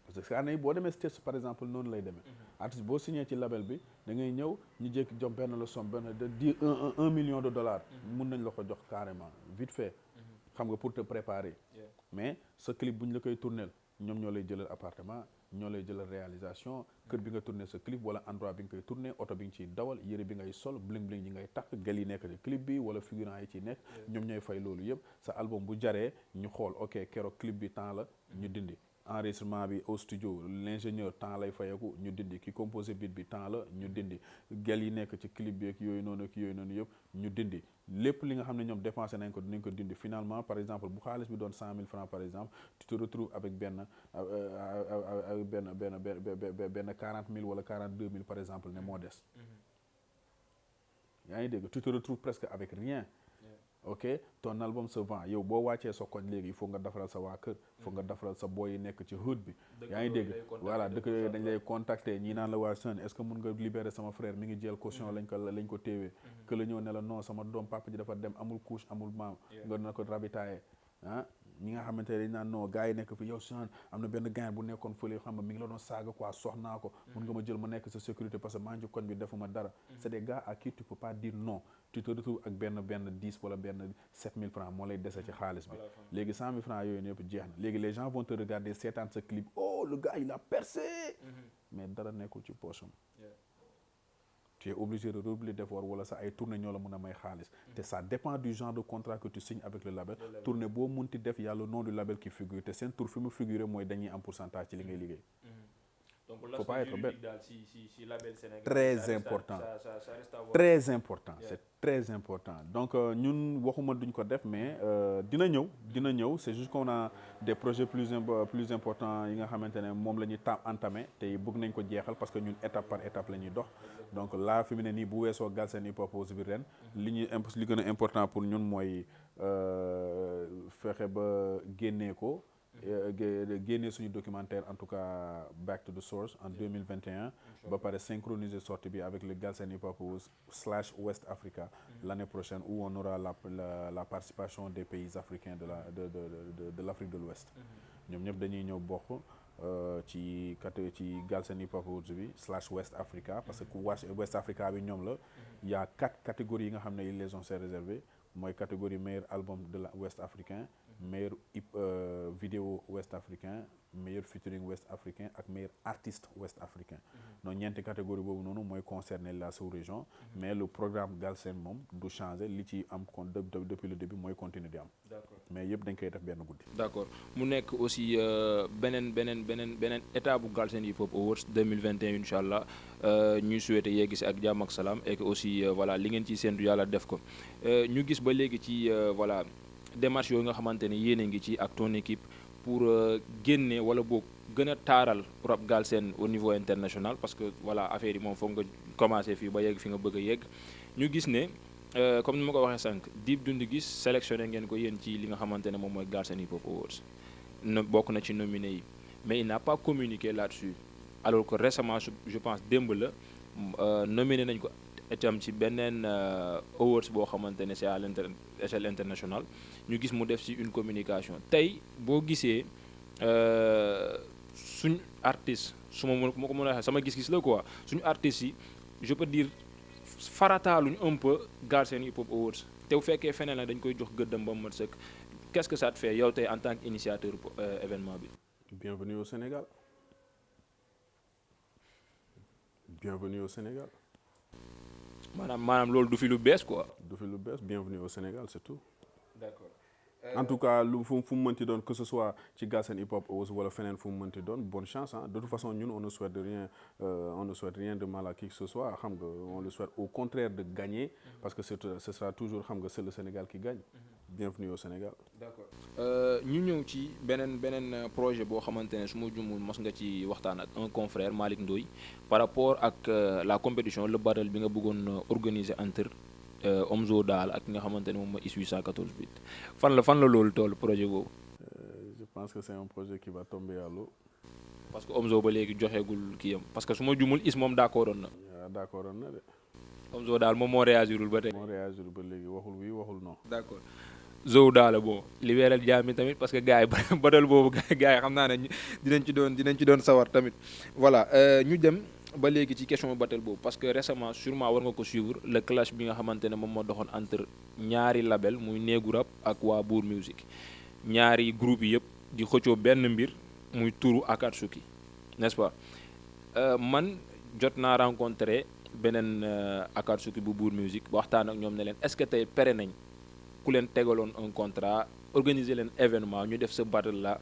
parce que année boo demee States par exemple noonu lay demee artiste boo signé ci label bi da ngay ñëw ñu jékki jom benn la somme benn de dire 1 million de dollars mun nañ la ko jox carrément vite fait xam nga pour te préparer mais sa clip bu ñu la koy tournel ñoom ñoo lay jëlal appartement ñoo lay jëlal réalisation kër bi nga tourné sa clip wala endroit bi nga koy tourné oto bi nga ciy dawal yëre bi ngay sol bling bling yi ngay takk gel yi nekk ci clip bi wala figurant yi ciy nekk ñoom ñooy fay loolu yëpp sa album bu jaree ñu xool ok keroog clip bi temps la ñu dindi enregistrement bi au studio l'ingénieur temps lay fayeku ñu dindi ki composé beat bi temps la ñu dindi gel yi nekk ci clip bi ak yooyu noonu yëpp ñu dindi lépp li nga xam ne ñoom dépensé nañ ko dinañ ko dindi finalement par exemple bu xaalis bi doon 100 000 francs par exemple tu te retrouves avec benn 40 000 wala 42 000 par exemple ne moo des yaa ngi dégg tu te retrouves presque avec rien ok ton album se vend yow boo wàccee sa koñ léegi il faut nga defaral sa waa kër il faut nga defaral sa boy yi nekk ci hood bi yaa ngi dégg voilà dëkk yooyu dañ lay contacter ñii naan la waa son est-ce que mun nga libérer sama frère mi ngi jël caution lañ ko téewee que la ñëw ne la non sama doom papa ji dafa dem amul couche amul maam nga na ko rabitaaye ñi nga xamante ne dañ naan non gars yi nekk fi yow son am na benn gain bu nekkoon fële xam nga mi ngi la doon saaga quoi soxnaa ko mun nga ma jël ma nekk sa sécurité parce que maa ngi ci koñ bi defuma dara c'est des gars à qui tu peux pas dire non tu te retrouves ak benn 10 wala benn 7000 francs moo lay dese ci xaalis bi léegi 100 000 francs yooyu yëpp jeex na léegi les gens vont te regarder seetaan sa clip oh le gars il a percé mais dara nekkul ci poche am tu es obligé de redoubler d'effort wala sa ay tournée ñoo la mën a may xaalis te ça dépend du genre de contrat que tu signes avec le label tournée boo munti def y a le nom du label qui figure te seen tour fi mu figuré mooy dañuy am pourcentage ci li ngay liggéey donc faut pas être bête daal si label Sénégal très important très important c'est très important donc ñun waxuma duñ ko def mais dina ñëw c'est juste qu'on a des projets plus importants yi nga xamante ne moom la ñuy entamé te bëgg nañ ko jeexal parce que ñun étape par étape la ñuy dox donc là fi mu ne nii bu weesoo Galsen Hip Hop Awards bi ren li gën a important pour ñun mooy fexe ba génnee ko génnee suñu documentaire en tout cas Back to the Source en 2021 ba pare synchroniser sortie bi avec le Galsen Hip Hop Awards / West Africa l'année prochaine où on aura la participation des pays africains de l'Afrique de l'Ouest ñoom ñëpp dañuy ñëw bokk ci Galsen Hip Hop Awards bi / West Africa parce que West Africa bi ñoom la il y a 4 catégories yi nga xam ne ils les ont réservées mooy catégorie meilleur album de la West africain meilleur vidéo West africain meilleur featuring West africain ak meilleur artiste West africain donc ñeenti catégorie boobu noonu mooy concerner la sous-région mais le programme Galsen moom du changer li ci am depuis le début mooy continuer di am mais yëpp dañ koy def benn guddi d'accord mu nekk aussi beneen état bu Galsen Hip Hop Awards 2021 incha allah ñuy souhaiter yegg si ak jàmm ak salaam et que aussi voilà li ngeen ciy séntu yàlla def ko ñu gis ba léegi ci voilà démarche yooyu nga xamante ne yéen a ngi ci ak ton équipe pour génne wala boog gën a taaral rap Galsen au niveau international parce que voilà affaire yi moom foog nga commencer fii ba yegg fi nga bëgg a yegg ñu gis ne comme ni ma ko waxee sànq Dip Doundou Guiss sélectionné ngeen ko yéen ci li nga xamante ne moom mooy Galsen Hip Hop Awards bokk na ci nominé yi mais il n'a pas communiqué là-dessus alors que récemment je pense démb la nominé nañ ko itam ci beneen awards boo xamante ne c'est à l'échelle internationale ñu gis mu def ci une communication tey boo gisee suñ artiste su ma ko mën a waxee sama gis-gis la quoi suñu artistes yi je peux dire farataaluñu un peu Galsen Hip Hop Awards te bu fekkee feneen la dañ koy jox gëddam ba mu mat sëkk qu'est-ce que ça te fait yow tey en tant qu'initiateur événement bi. Bienvenue au Sénégal. Bienvenue au Sénégal. maanaam loolu du fi lu bees quoi. du fi lu bees bienvenue au Sénégal c'est tout. D'accord. En tout cas lu fu mu mënti doon que ce soit ci Galsen Hip Hop Awards wala feneen fu mu mënti doon bonne chance ah de toute façon ñun on ne souhaite rien de mal à qui que ce soit xam nga on le souhaite au contraire de gagner parce que ce sera toujours xam nga c'est le Sénégal qui gagne. Bienvenue au Sénégal. D'accord. ñu ñëw ci beneen projet boo xamante ne su ma jumul mos nga ci waxtaan ak un confrère Malick Ndoye par rapport ak la compétition le battle bi nga bëggoon organiser entre Omzo Dollar ak nga xamante ne moom mooy IS 814 bit fan la loolu toll projet boobu. Je pense que c'est un projet qui va tomber à l'eau. parce que Omzo ba léegi joxeegul kii yam parce que su ma jumul is moom d'accordoon na. waaw d'accordoon na de. Omzo daal moom moo réagirul ba tey. moo réagirul ba léegi waxul oui waxul non. D'accord. Zo daal bon libéral jaam tamit parce que gars yi badal boobu gars yi xam naa ne dinañ ci doon sawar tamit voilà ñu dem ba léegi ci question battle boobu parce que récemment sûrement war nga ko suivre le clash bi nga xamante ne moom moo doxoon entre ñaari label muy Néegu Rap ak waa Bour Music ñaari groupe yi yëpp di xëccoo benn mbir muy turu Akatsuki n'est-ce pas man jot naa rencontré beneen Akatsuki bu Bour Music waxtaan ak ñoom ne leen est-ce que tey pare nañ ku leen tegaloon un contrat organiser leen événement ñu def ce battle là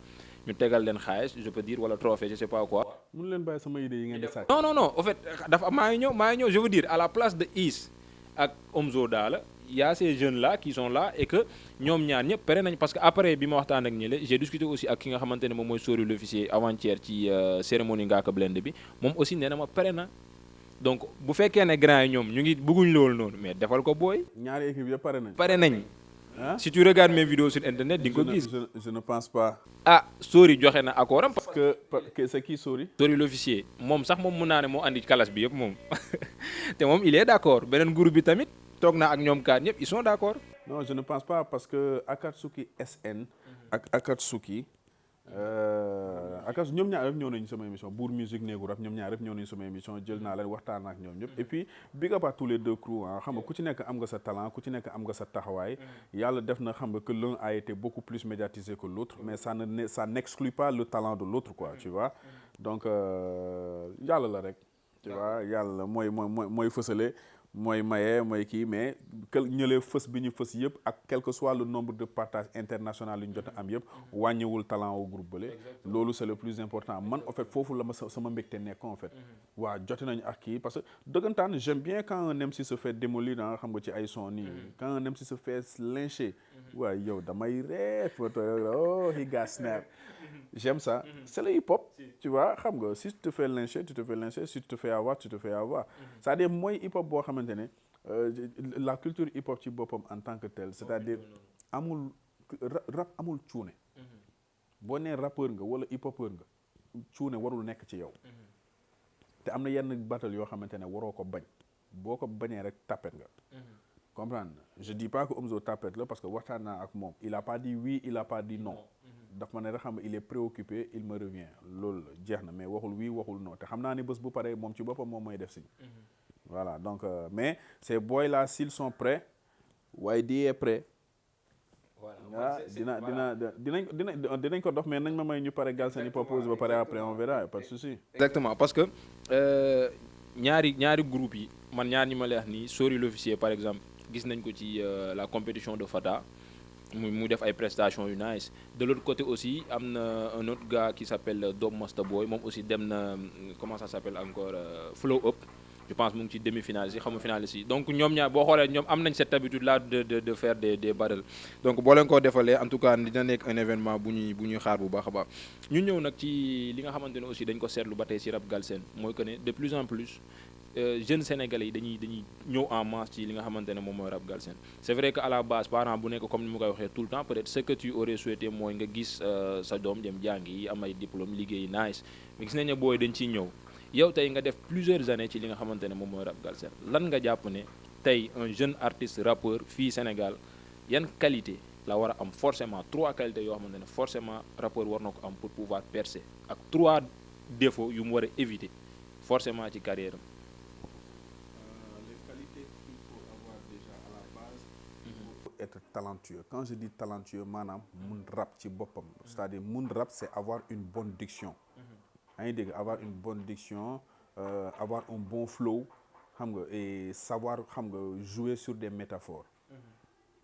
ñu tegal leen xaalis je peux dire wala trophée je sais pas quoi. mun leen bàyyi sama idée yi ngeen di sàcc. non en fait dafa maa ngi ñëw je veux dire à la place de Is ak Omzo Dollar y a ces jeunes là qui sont là et que ñoom ñaar ñëpp pare nañ parce que après bi ma waxtaan ak ñële j'ai discuté aussi ak ki nga xamante ne moom mooy Sori l'officier avant-hier ci cérémonie Ngaaka Blindé bi moom aussi nee na ma pare na donc bu fekkee ne grand yi ñoom ñu ngi bëgguñ loolu noonu mais defal ko booy. ñaari équipe yëpp pare nañ. Hein? Si tu regardes mes vidéos sur internet di nga ko gis. Je ne pense pas. ah Sori joxe na accord am. parce que c'est qui Sori. Sori l'officier moom sax moom mun naa ne moo andi kalas bi yëpp moom te moom il est d'accord beneen groupe bi tamit toog naa ak ñoom kaar ñëpp ils sont d'accord. non je ne pense pas parce que Akatsuki SN. ak Akatsuki. ñoom ñaar rek ñëw nañu sama émission Bour Music Néegu Rap ñoom ñaar rek ñëw nañu sama émission jël naa leen waxtaan ak ñoom ñëpp et puis big up à tous les deux crews ah xam nga ku ci nekk am nga sa talent ku ci nekk am nga sa taxawaay yàlla def na xam nga que l'un a été beaucoup plus médiatisé que l'autre mais ça n'exclut pas le talent de l'autre quoi tu vois donc yàlla la rek tu vois yàlla mooy fësale mooy maye mooy kii mais ñëlee fës bi ñu fës yëpp ak quel que soit le nombre de partages international yu ñu jot a am yëpp wàññiwul talent au groupe bële loolu c'est le plus important man en fait foofu la ma sama mbégte nekk en fait waaw jote nañu ak kii parce que dëggantaan j'aime bien quand un MC se fait démolir ah xam nga ci ay son nii quand un MC se fait lyncher waaw yow damay reef oh he got snap j'aime ça c'est le hip-hop tu vois xam nga si tu te fais lyncher tu te fais lyncher si tu te fais avoir tu te fais avoir c'est-à-dire mooy hip-hop boo xamante ne la culture hip-hop ci boppam en tant que tel c'est-à-dire amul rap amul cuune boo nee rappeur nga wala hip-hopeur nga cuune warul nekk ci yow te am na yenn battle yoo xamante ne waroo ko bañ boo ko bañee rek tapet nga comprendre je dis pas que Omzo tapet la parce que waxtaan naa ak moom il a pas dit oui il a pas dit non daf ma ne rek xam nga il est préoccupé il me revient loolu jeex na mais waxul oui waxul non te xam naa ni bés bu paree moom ci boppam moom mooy def signe voilà donc mais ces boys là s'ils sont prêts YD est prêt voilà dinañ ko dox mais nañ ma may ñu pare Galsen Hip Hop Awards ba pare après on verra pas de souci. Exactement parce que ñaari groupe yi man ñaar ñi ma lay wax nii Sori l'officier par exemple gis nañ ko ci la compétition de Fata mu def ay prestations yu nice de l'autre côté aussi am na un autre gars qui s'appelle Dom Master Boy moom aussi dem na comment ça s'appelle encore Flow Up je pense mu ngi ci demi-finale yi xam nga finaliste yi donc ñoom ñaar boo xoolee ñoom am nañ cette habitude là de faire des battles donc boo leen ko defalee en tout cas dina nekk un événement bu ñuy xaar bu baax a baax ñu ñëw nag ci li nga xamante ne aussi dañ ko seetlu ba tey ci rap Galsen mooy que ne de plus en plus jeunes sénégalais yi dañuy ñëw en masse ci li nga xamante ne moom mooy rap Galsen c'est vrai que à la base parent bu nekk comme ni mu koy waxee tout le temps peut-être ce que tu aurais souhaité mooy nga gis sa doom dem jàngi am ay diplôme liggéey nice mais gis nañ ne booy dañ ciy ñëw yow tey nga def plusieurs années ci li nga xamante ne moom mooy rap Galsen lan nga jàpp ne tey un jeune artiste rappeur fii Sénégal yan qualité la war a am forcément 3 qualités yoo xamante ne forcément rappeur war na ko am pour pouvoir percer ak 3 défaut yu mu war a éviter forcément ci carrière am. Les qualités qu'il faut avoir déjà à la base. Il faut être talentueux. Quand je dis talentueux maanaam mun rap ci boppam. C'est-à-dire mun rap c'est avoir une bonne diction. yaa ngi dégg avoir une bonne diction avoir un bon flow xam nga et savoir xam nga jouer sur des métaphores.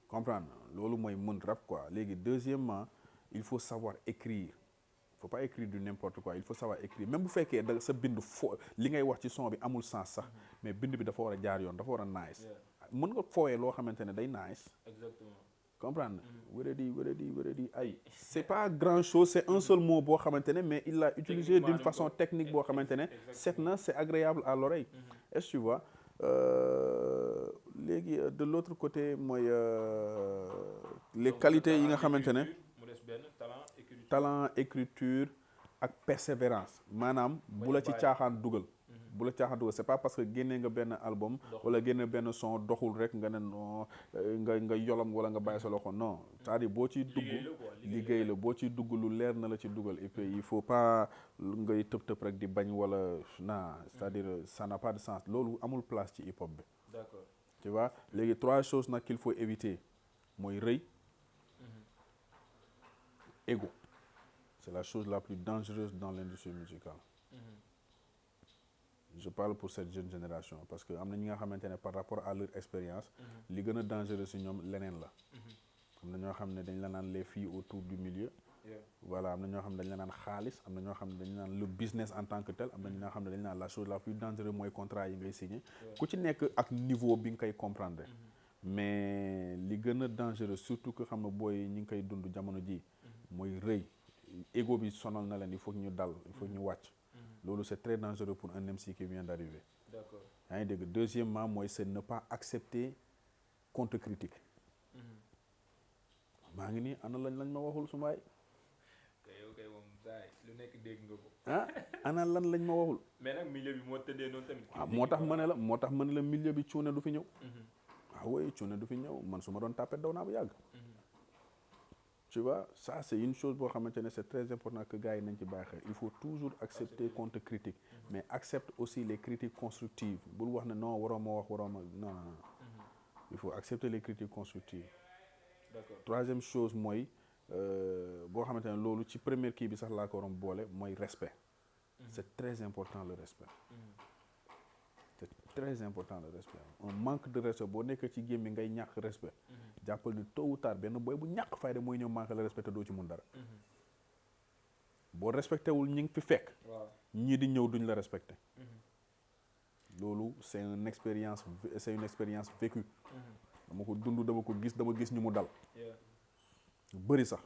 comprendre loolu mooy mun rap quoi. léegi deuxièmement il faut savoir écrire. Il faut pas écrire du n'importe quoi il faut savoir écrire même bu fekkee da sa bind fo li ngay wax ci son bi amul sens sax mais bind bi dafa war a jaar yoon dafa war a nice. mën nga fooyee loo xamante ne day nice. Exactement. comprendre wéradi ay c'est pas grand chose c'est un seul mot boo xamante ne mais il l'a utilisé d'une façon technique boo xamante ne set na c'est agréable à l'oreille. est-ce que tu vois léegi de l'autre côté mooy les qualités yi nga xamante ne talent écriture ak persévérance maanaam bu la ci caaxaan dugal. bu la caaxaan dugal c'est pas parce que génnee nga benn album wala génne benn son doxul rek nga ne non nga yolom wala nga bàyyi sa loxo non c'est-à-dire boo ciy dugg liggéey la boo ciy dugg lu leer na la ci dugal et puis il faut pas ngay tëb rek di bañ wala non c'est-à-dire ça n'a pas de sens loolu amul place ci hip hop bi. D'accord. tu vois léegi trois choses nag qu'il faut éviter mooy rëy ego c'est la chose la plus dangereuse dans l'industrie musicale. Je parle pour cette jeune génération parce que am na ñi nga xamante ne par rapport à leur expérience li gën a dangereux si ñoom leneen la. am na ñoo xam ne dañ la naan les filles autour du milieu. voilà am na ñoo xam ne dañ la naan xaalis am na ñoo xam ne dañ naan le business en tant que tel am na ñoo xam ne dañ naan la chose la plus dangereuse mooy contrat yi ngay signé. ku ci nekk ak niveau bi nga koy comprendre. mais li gën a dangereux surtout que xam nga booy ñi ngi koy dund jamono ji mooy rëy ego bi sonal na leen il faut ñu dal il faut ñu wàcc. loolu c'est très dangereux pour un MC qui vient d'arriver. D'accord. yaa ngi dégg deuxièmement mooy c'est ne pas accepter contre-critique. maa ngi nii ana lañ ma waxul su maay. kay moom saa lu nekk dégg nga ko. ah ana lañ ma waxul. mais nag milieu bi moo tëddee noonu tamit. waaw moo tax ma ne la milieu bi cuune du fi ñëw. waaw oui cuune du fi ñëw man su ma doon tàppee daw naa bu yàgg. tu vois ça c'est une chose boo xamante ne c'est très important que gars yi nañ ci bàyyi xel il faut toujours accepter contre-critique mais accepte aussi les critiques constructives bul wax ne non waroo ma wax waroo ma non il faut accepter les critiques constructives. D'accord. Troisième chose mooy boo xamante ne loolu ci première kii bi sax laa ko waroon boole mooy respect. C'est très important le respect. C'est très important le respect un manque de respect boo nekk ci game bi ngay ñàkk respect. jàppal ni tôt ou tard benn booy bu ñàkk fayda mooy ñëw manque le respect te doo ci mun dara. boo respecté wul ñi ngi fi fekk. ñii di ñëw duñ la respecté. loolu c'est une expérience vécue. dama ko dund dama gis ñu mu dal. bëri sax.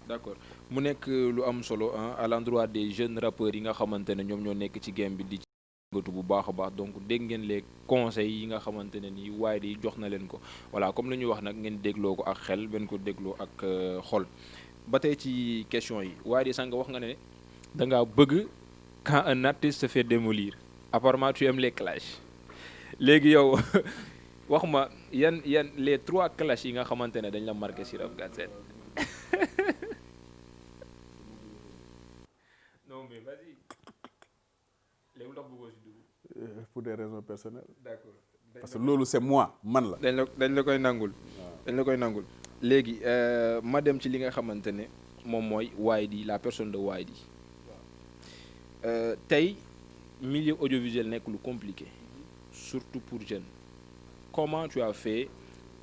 D'accord mu nekk lu am solo à l'endroit des jeunes rappeurs yi nga xamante ne ñoom ñoo nekk ci game bi di ci gëtu bu baax a baax donc dégg ngeen les conseils yi nga xamante ne nii waaye di jox na leen ko voilà comme li ñuy wax nag ngeen dégloo ko ak xel benn ko dégloo ak xol ba tey ci question yi waaye di sànq wax nga ne da ngaa bëgg quand un artiste se fait démolir apparemment tu aimes les clashs léegi yow wax ma yan les 3 clashs yi nga xamante ne dañ la marqué ci Rap Galsen. non mais vas-y léegi ndax bëggoo ci dugg. pour des raisons personnelles. D'accord. parce que loolu c'est moi man la. dañ la koy nangul. dañ la koy nangul léegi ma dem ci li nga xamante ne moom mooy Waydi la personne de Waydi. tey milieu audiovisuel nekk lu compliqué surtout pour jeunes comment tu as fait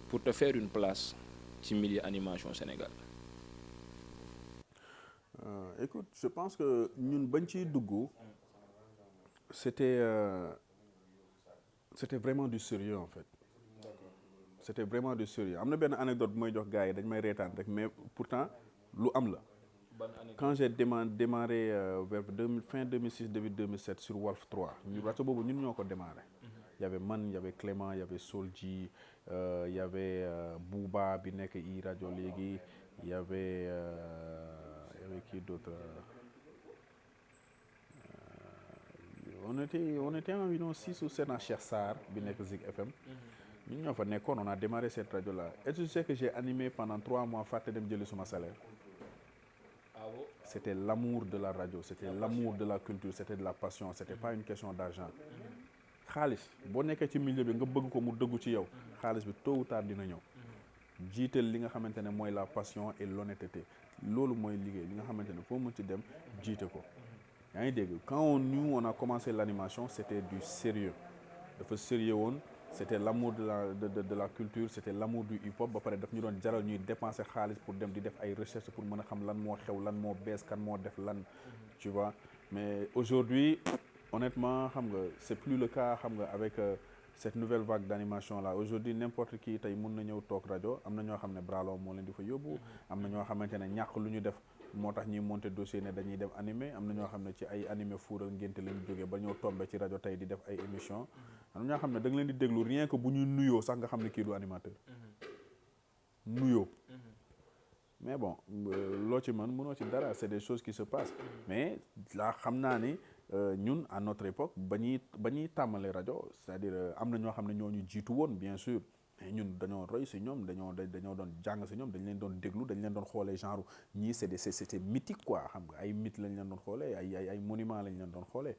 pour te faire une place ci milieu animation Sénégal. Écoute je pense que ñun bañ ciy dugg c'était vraiment du sérieux en fait. C'était vraiment du sérieux am na benn anecdote bu may jox gars yi dañ may reetaan rek mais pourtant lu am la. Quand j'ai démarré vers fin 2006 début 2007 sur Walf 3 ñu rajo boobu ñun ñoo ko démarré. Il y avait man, il y avait Clément, il y avait Solji, il y avait Bouba bi nekk i rajo léegi il y avait qui d'autre on était environ 6 ou 7 à Cheikh Sarr bi nekk Zik FM. ñun ñoo fa nekkoon on a démarré cette radio là et tu sais que j'ai animé pendant 3 mois fàtte dem jëli suma salaire. Ah c'était l'amour de la radio, c'était l'amour de la culture, c'était de la passion, c'était pas une question d'argent. xaalis boo nekkee ci milieu bi nga bëgg ko mu dëggu ci yow xaalis bi tôt ou tard dina ñëw jiital li nga xamante ne mooy la passion et l'honnêteté loolu mooy liggéey li nga xamante ne foo mën ci dem jiite ko yaa ngi dégg quand nous on a commencé l'animation c'était du sérieux dafa sérieux woon c'était l'amour de la culture c'était l'amour du hip-hop ba pare daf ñu doon jaral ñuy dépenser xaalis pour dem di def ay recherches pour mën a xam lan moo xew lan moo bees kan moo def lan tu vois mais aujourd'hui honnêtement xam nga c'est plus le cas xam nga avec cette nouvelle vague d'animation là aujourd'hui n'importe qui tey mun na ñëw toog rajo am na ñoo xam ne bralon moo leen di fa yóbbu am na ñoo xamante ne ñàkk lu ñu def moo tax ñuy monter dossier ne dañuy dem animé am na ñoo xam ne ci ay animé fuural ngénte lañ jógee ba ñëw tombé ci rajo tey di def ay émission am na ñoo xam ne da nga leen di déglu rien que bu ñuy nuyoo sax nga xam ne kii du animateur nuyoo mais bon loo ci mën mënoo ci dara c'est des choses qui se passent mais là xam naa ni ñun à notre époque ba ñuy tàmmale rajo c'est-à-dire am na ñoo xam ne ñoo ñu jiitu woon bien sûr mais ñun dañoo roy si ñoom dañoo doon jàng si ñoom dañ leen doon déglu dañ leen doon xoolee genre ñii c'était mythique quoi xam nga ay mythe lañ leen doon xoolee ay monument lañ leen doon xoolee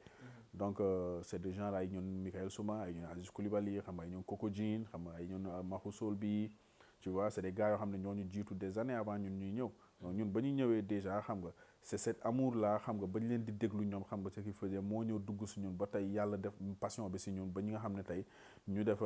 donc c'est des gens ay ñun Michael Souma ay ñun Aziz Coulibaly xam nga ay ñun Coco Jean xam nga ay ñun Mahou Solbi tu vois c'est des gars yoo xam ne ñoo ñu jiitu des années avant ñun ñuy ñëw donc ñun ba ñu ñëwee déjà xam nga c'est cet amour là xam nga ba ñu leen di déglu ñoom xam nga ce qu'il faisait moo ñëw dugg si ñun ba tey yàlla def passion bi si ñun ba ñi nga xam ne tey ñu def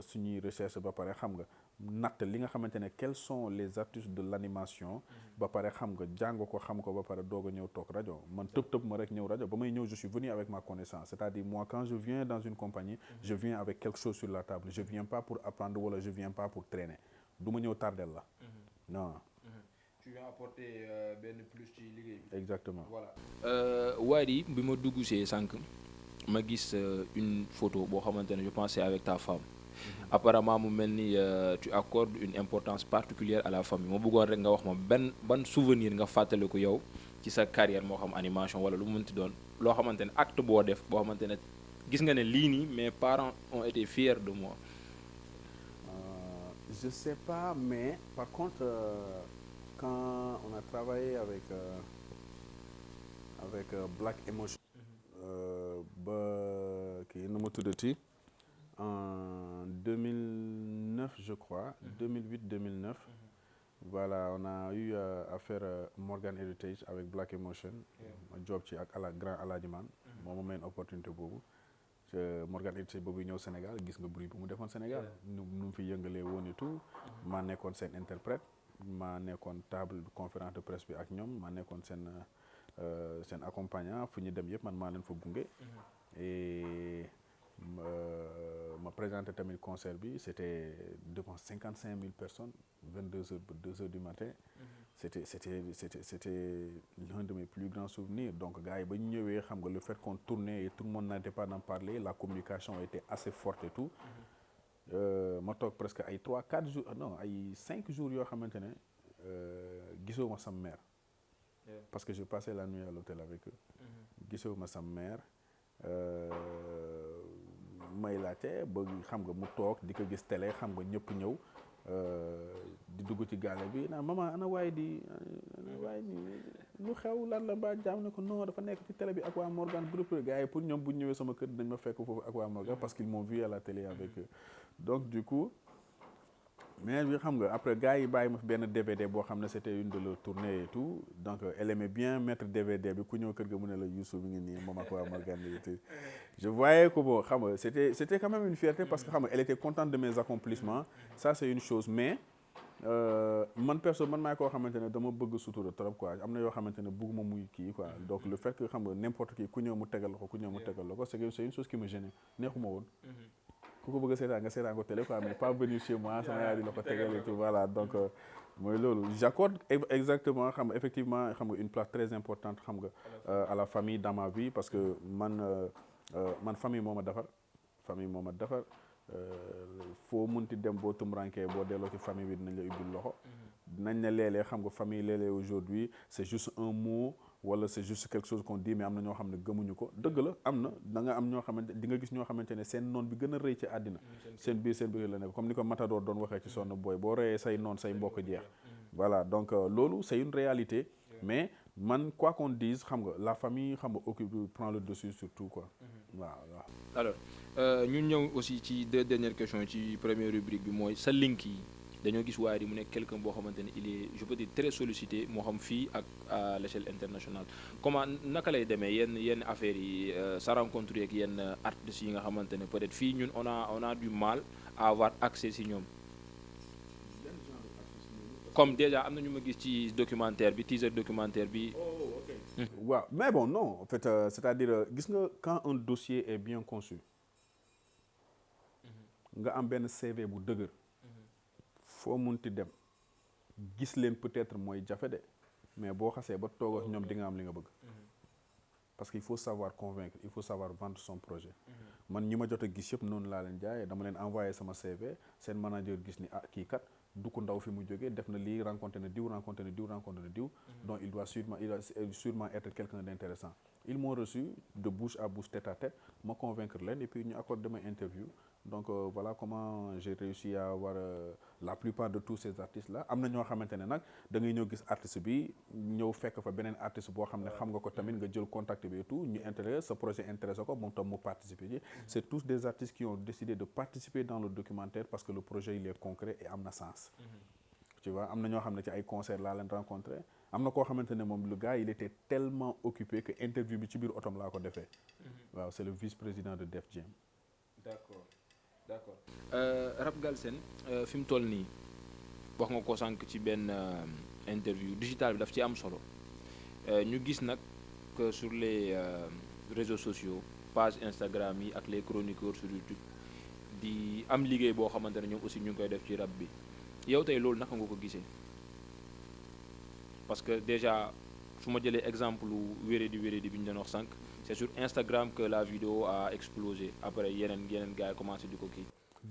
suñuy recherche ba pare xam nga natt li nga xamante ne quels sont les artistes de l'animation ba pare xam nga jàng ko xam ko ba pare doog a ñëw toog rajo man tëb ma rek ñëw rajo ba may ñëw je suis venu avec ma connaissance c'est-à-dire moi quand je viens dans une compagnie je viens avec quelque chose sur la table je viens pas pour apprendre wala je viens pas pour traîner du ma ñëw tardel la non tu viens apporter benn plus ci liggéey bi. exactement voilà. Wally bi ma dugg see sànq ma gis une photo boo xamante ne je pense c'est avec ta femme apparemment mu mel ni tu accordes une importance particulière à la famille ma bëggoon rek nga wax ma ban souvenir nga fàttaliku yow ci sa carrière moo xam animation wala lu mu mënti doon loo xamante ne acte boo def boo xamante ne gis nga ne lii nii mes parents ont été fiers de moi. Je sais pas mais par contre quand on a travaillé avec Black Emotion ba kii nu ma tuddati en 2009 je crois 2008-2009 voilà on a eu à faire Morgan Heritage avec Black Emotion ma job ci ak grand Aladji Man moo ma may une opportunité boobu Morgan Heritage boobu ñëw Sénégal gis nga bruit bu mu defoon Sénégal nu mu fi yëngalee woon et tout maa nekkoon seen interprète maa nekkoon table conférence de presse bi ak ñoom maa nekkoon seen accompagnant fu ñu dem yëpp man maa leen fa gunge et ma présenté tamit concert bi c'était devant 55 000 personnes 22h ba 2h du matin c'était l'un de mes plus grands souvenirs donc gars yi ba ñu ñëwee xam nga le fait qu'on tournait et tout le monde n'arrêtait pas d'en parler la communication était assez forte et tout ma toog presque ay 3-4 jours non ay 5 jours yoo xamante ne gisoo ma sam mère parce que je passais la nuit à l'hôtel avec eux gisoo ma sam mère may laajte ba xam nga mu toog di ko gis télé xam nga ñëpp ñëw di dugg ci gaale bi naa maman ana waaye di lu xew lan la ba jaam ne ko non dafa nekk ci télé bi ak waa Morgan groupe gars yi pour ñoom bu ñëwee sama kër dañ ma fekk foofu ak waa Morgan parce qu'ils m'ont vu à la télé avec eux donc du coup mais bi xam nga après gars yi bàyyi ma fi benn DVD boo xam ne c'était une de leurs tournées et tout donc elle aimait bien mettre DVD bi ku ñëw kër ga mu ne la Youssou mi ngi nii moom ak waa Morgan je voyais que bon xam nga c'était quand même une fierté parce que xam nga elle était contente de mes accomplissements ça c'est une chose mais man perso man maay koo xamante ne dama bëgg sutura trop quoi am na yoo xamante ne bëgguma muy kii quoi donc le fait que xam nga n'importe qui ku ñëw mu tegal la ko c'est une chose qui me gênait neexuma woon ku ko bëgg a seetaan nga seetaan ko télé quoi mais pas venir chez moi sama yaay di la ko tegal et tout voilà donc mooy loolu j'accorde exactement xam nga effectivement xam nga une place très importante xam nga à la famille dans ma vie parce que man famille moo ma defar foo munti dem boo tumurankee boo delloo ci famille bi dinañ la ubbil loxo dinañ ne léeg-léeg xam nga famille léeg-léeg aujourd'hui c'est juste un mot wala c'est juste quelque chose qu'on dit mais am na ñoo xam ne gëmuñu ko dëgg la am na da nga am ñoo xamante di nga gis ñoo xamante ne seen noon bi gën a rëy ci àddina seen biir la nekk comme ni ko Matador doon waxee ci sonn booy boo reyee say noon say mbokk jeex voilà donc loolu c'est une réalité mais man quoi qu'on dise xam nga la famille xam nga occupe prend le dessus sur tout quoi. waaw. alors ñun ñëw aussi ci deux dernières questions ci première rubrique bi mooy sa link yi dañoo gis waaye di mu nekk quelqu'un boo xamante ne il est je peux dire très sollicité moo xam fii ak à l'échelle internationale comment naka lay demee yenn affaires yi sa rencontre yeeg yenn artistes yi nga xamante ne peut-être fii ñun on a du mal à avoir accès si ñoom. comme déjà am na ñu ma gis ci documentaire bi teaser documentaire bi. Oh, ok. waaw mais bon non en fait c'est-à-dire gis nga quand un dossier est bien conçu nga am benn CV bu dëgër foo munti dem gis leen peut-être mooy jafe de mais boo xasee ba toog ak ñoom di nga am li nga bëgg parce qu'il faut savoir convaincre il faut savoir vendre son projet man ñi ma jot a gis yëpp noonu laa leen jaayee dama leen envoyé sama CV seen manager gis ni ah kii kat du ko ndaw fi mu jógee def na lii rencontré na diw donc il doit sûrement être quelqu'un d'intéressant ils m'ont reçu de bouche à bouche tête à tête ma convaincre leen et puis ñu accordé ma interview donc voilà comment j'ai réussi à avoir la plupart de tous ces artistes là am na ñoo xamante ne nag da ngay ñëw gis artiste bi ñëw fekk fa beneen artiste boo xam ne xam nga ko tamit nga jël contact bi et tout ñu intéressé sa projet intéressé ko moom tam mu participer ci c'est tous des artistes qui ont décidé de participer dans le documentaire parce que le projet il est concret et am na sens tu vois am na ñoo xam ne ci ay concert laa leen rencontré am na koo xamante ne moom le gars il était tellement occupé que interview bi ci biir otom laa ko defee waaw c'est le vice-président de Def Jam. d'accord Rap Galsen fi mu toll nii wax nga ko sànq ci benn interview digital bi daf ci am solo ñu gis nag que sur les réseaux sociaux page Instagram yi ak les chroniqueurs sur YouTube di am liggéey boo xamante ne ñoom aussi ñu ngi koy def ci rap bi yow tey loolu naka nga ko gisee parce que déjà su ma jëlee exemple wéredi bi ñu doon wax sànq c'est sur Instagram que la vidéo a explosé après yeneen gars yi commencé di ko kii.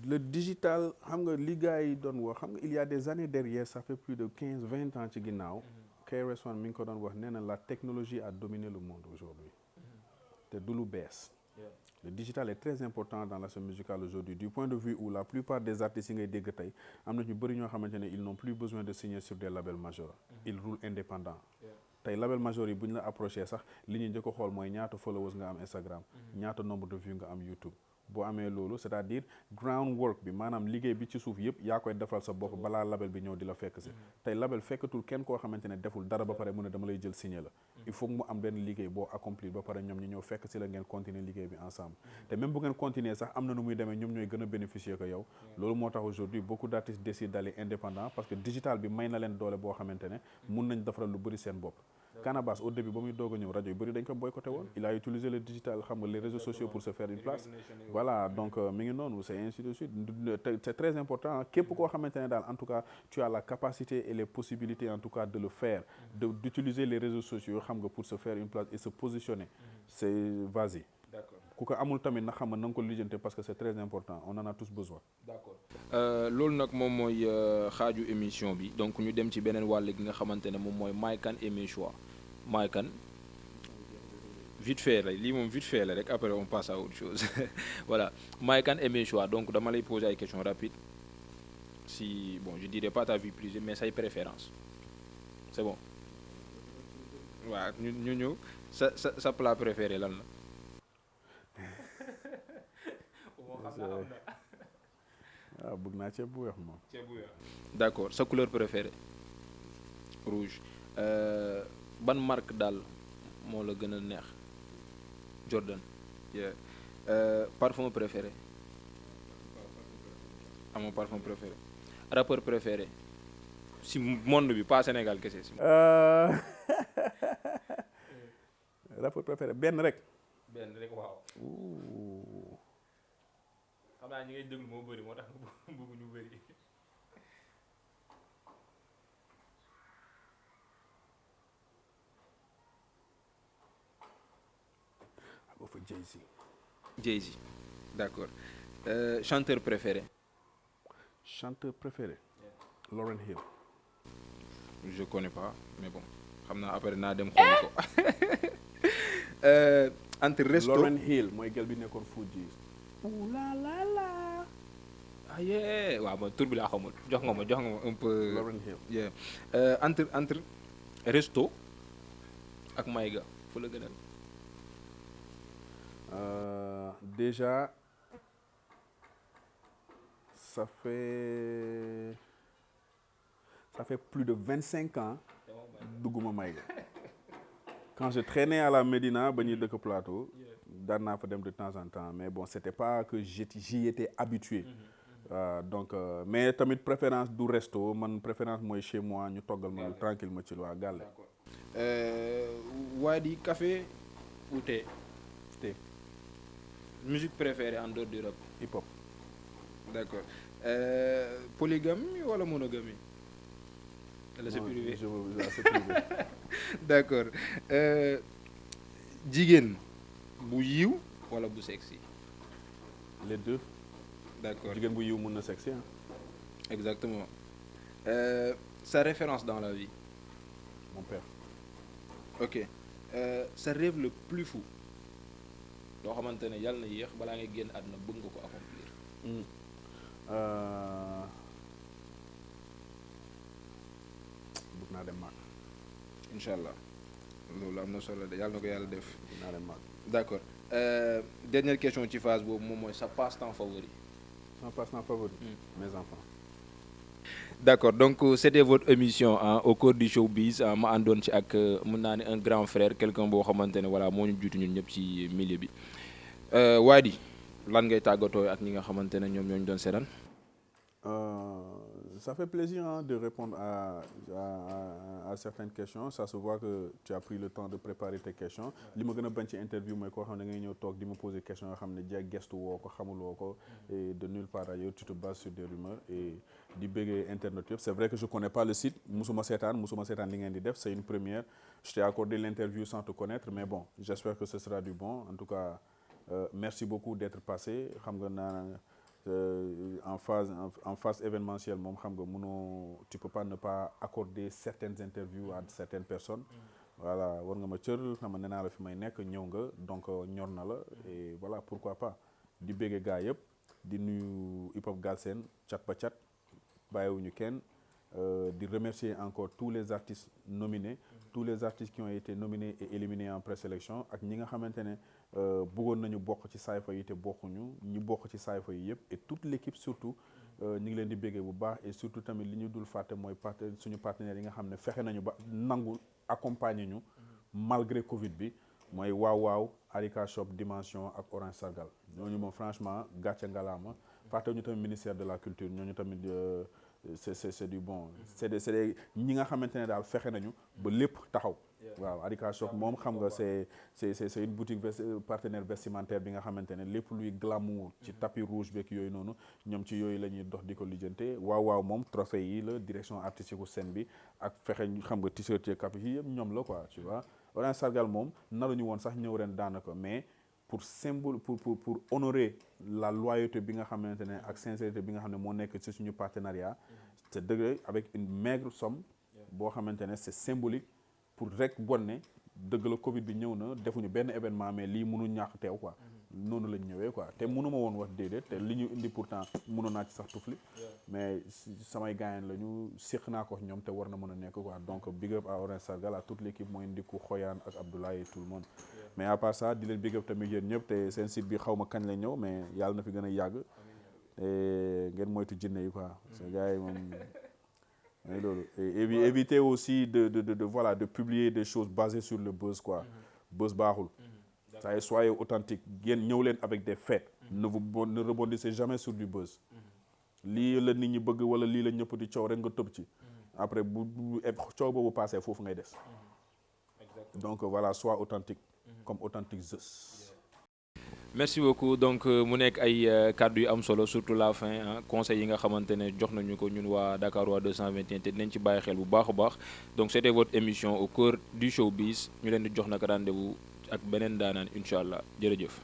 le digital xam nga li gars yi doon wax xam nga il y a des années derrière ça fait plus de 15-20 ans ci ginnaaw. KRS-One mi ngi ko doon wax nee na la technologie a dominé le monde aujourd'hui te du lu bees. Le digital est très important dans la scène musicale aujourd'hui du point de vue où la plupart des artistes yi ngay dégg tey am na ñu bëri ñoo xamante ne ils n'ont plus besoin de signer sur des labels majeurs. Ils roulent indépendants. tey label majeur yi bu ñu la approché sax li ñu njëkk a xool mooy ñaata followers nga am Instagram ñaata nombre de vues nga am YouTube boo amee loolu c'est-à-dire groundwork bi maanaam liggéey bi ci suuf yëpp yaa koy defal sa bopp balaa label bi ñëw di la fekk si tey label fekkatul kenn koo xamante ne deful dara ba pare mu ne dama lay jël signé la il faut que mu am benn liggéey boo accomplir ba pare ñoom ñu ñëw fekk si la ngeen continuer liggéey bi ensemble te même bu ngeen continuer sax am na nu muy demee ñoom ñooy gën a bénéficier que yow loolu moo tax aujourd'hui beaucoup d'artistes décident d'aller indépendant parce que digital bi may na leen doole boo xamante ne mun nañ defaral lu bëri seen bopp Canabasse au début ba muy doog a ñëw rajo yu bëri dañ ko boycotté woon il a utilisé le digital xam nga les réseaux sociaux pour se faire une place voilà donc mi ngi noonu c'est ainsi de suite c'est très important képp koo xamante ne daal en tout cas tu as la capacité et les possibilités en tout cas de le faire d'utiliser les réseaux sociaux xam nga pour se faire une place et se positionner c'est vas-y ku ko amul tamit na xam nga na nga ko lijjante parce que c'est très important on en a tous besoin. d'accord loolu nag moom mooy xaaju émission bi donc ñu dem ci beneen wàll gi nga xamante ne moom mooy My Kane et mes choix My Kane vite fait la lii moom vite fait la rek après on passe à autre chose voilà My Kane et mes choix donc dama lay poser ay questions rapides si bon je dirais pas ta vie privée mais say préférence c'est bon waaw ñu ñëw sa plat préféré lan la. waaw bëgg naa ceeb bu weex moom. d'accord sa couleur préférée. rouge ban marque daal moo la gën a neex. Jordan. Parfum préféré. amoo parfum préféré. rappeur préféré. si monde bi pas Sénégal kese si. rappeur préféré benn rek. waaw. xam naa ñi ngay déglu moo bëri moo tax bëgg ñu bëri. boo fa Jay-Z. Jay-Z d'accord chanteur préféré. chanteur préféré. Lauryn Hill. je connais pas mais bon xam naa après naa dem xool ko. entre resto Lauryn Hill mooy gel bi nekkoon Fugees. ouh la la la. ah yeah waaw man tur bi laa xamul jox nga ma un peu. Lauryn Hill. yeah entre resto ak Maïga fu la gënal. Déjà ça fait plus de 25 ans dugguma Maïga. Quand je traînais à la Médina ba ñuy dëkk Plateau daan naa fa dem de temps en temps mais bon c'était pas que j'y étais habitué. Donc mais tamit préférence du resto man préférence mooy chez moi ñu toggal ma tranquille ma ci waa gàlle. Wadi café ou thé? Thé. Musique préférée en dehors du rap? Hip hop. D'accord. Polygamie wala monogamie? C'est privé. C'est privé. D'accord. Jigéen bu yiw wala bu sexy? Les deux. D'accord. Jigéen bu yiw mën na sexy hein? Exactement. Sa référence dans la vie? Mon père. Ok. Sa rêve le plus fou loo xamante ne yàlla na yéex balaa ngay génn àdduna bëgg nga ko accomplir. Bëgg naa dem Màkk. Incha allah loolu am na solo de yàlla na ko yàlla def. Bëgg naa dem Màkk. D'accord. Dernière question ci phase boobu moom mooy sa passe-temps favori. Mon passe-temps favori. Mes enfants. D'accord, donc c'était votre émission au cours du showbiz ma àndoon ci ak mën naa ne un grand frère quelqu'un boo xamante ne voilà moo ñu jiitu ñun ñëpp ci milieu bi. Wady lan ngay tàggatoo ak ñi nga xamante ne ñoom ñoo ñu doon seetaan. Ça fait plaisir hein, de répondre à certaines questions. Ça se voit que tu as pris le temps de préparer tes questions. Li ma gën a bañ ci interview mooy koo xam ne da ngay ñëw toog di ma poser question yoo xam ne jeeg gestu woo ko xamuloo ko et de nulle part ailleurs tu te bases sur des rumeurs et di bëggee internet yëpp. C'est vrai que je connais pas le site musuma seetaan li ngeen di def c'est une première. Je t'ai accordé l'interview sans te connaître mais bon j'espère que ce sera du bon. En tout cas merci beaucoup d'être passé xam nga naa en phase événementielle moom xam nga mënoo tu peux pas ne pas accorder certaines interviews à certaines personnes. Voilà war nga ma cër xam nga nee naa la fi may nekk ñëw nga donc ñor na la et voilà pourquoi pas di bëgge gaa yëpp di nuyu hip hop Galsen cat ba cat bàyyiwuñu kenn di remercier encore tous les artistes nominés tous les artistes qui ont été nominés et éliminés en présélection ak ñi nga xamante ne bëggoon nañu bokk ci Saayfa yi te bokkuñu ñi bokk ci Saayfa yi yëpp et toute l'équipe surtout ñu ngi leen di béggee bu baax et surtout tamit li ñu dul fàtte mooy suñu partenaires yi nga xam ne fexe nañu ba nangu accompagner ñu malgré Covid bi mooy waaw Arika Shop Dimension ak Orange Sargal ñooñu moom franchement gàcce ngalaama fàtte ñu tamit ministère de la culture ñooñu tamit c'est du bon c'est des ñi nga xamante ne daal fexe nañu ba lépp taxaw waaw Arika Shop moom xam nga c'est une boutique partenaire vestimentaire bi nga xamante ne lépp luy glamour ci tapis rouge beeg yooyu noonu ñoom ci yooyu la ñuy dox di ko lijjante waaw moom trophée yi la direction artistique u scène bi ak fexe xam nga t-shirt yi cap yi yëpp ñoom la quoi tu vois Orange Sargal moom naruñu woon sax ñëw ren daanaka mais pour symbole pour honorer la loyauté bi nga xamante ne ak sincérité bi nga xam ne moo nekk ci suñu partenariat c'est dëgg avec une maigre somme boo xamante ne c'est symbolique pour rek bon ne dëgg la Covid bi ñëw na defuñu benn événement mais lii mënu ñàkk teew quoi noonu lañ ñëwee quoi te mënuma woon wax déedéet te li ñu indi pourtant mënoon naa ci sax tufli mais samay gaañan la ñu séq naa ko ñoom te war na mën a nekk quoi donc big up à Orange Sargal à toute l'équipe mooy Ndiku Xoyaan ak Abdoulaye et tout le monde mais à part ça di leen big up tamit yéen ñëpp te seen site bi xaw ma kañ la ñëw mais yàlla na fi gën a yàgg te ngeen moytu jinne yi quoi parce que gars yi moom mais loolu éviter aussi de publier des choses basées sur le buzz quoi buzz baaxul ça y soyez authentique ngeen ñëw leen avec des faits ne rebondissez jamais sur du buzz lii la nit ñi bëgg wala lii la ñëpp di coow rek nga tëb ci après bu coow boobu passé foofu ngay des donc voilà sois authentique comme authentique Zeus. Merci beaucoup donc mu nekk ay kàddu yu am solo surtout la fin conseils yi nga xamante ne jox nañu ko ñun waa Dakarois 221 te dinañ ci bàyyi xel bu baax a baax donc c'était votre émission au cœur du showbiz ñu leen di jox nag rendez-vous ak beneen daanaan incha allah jërëjëf.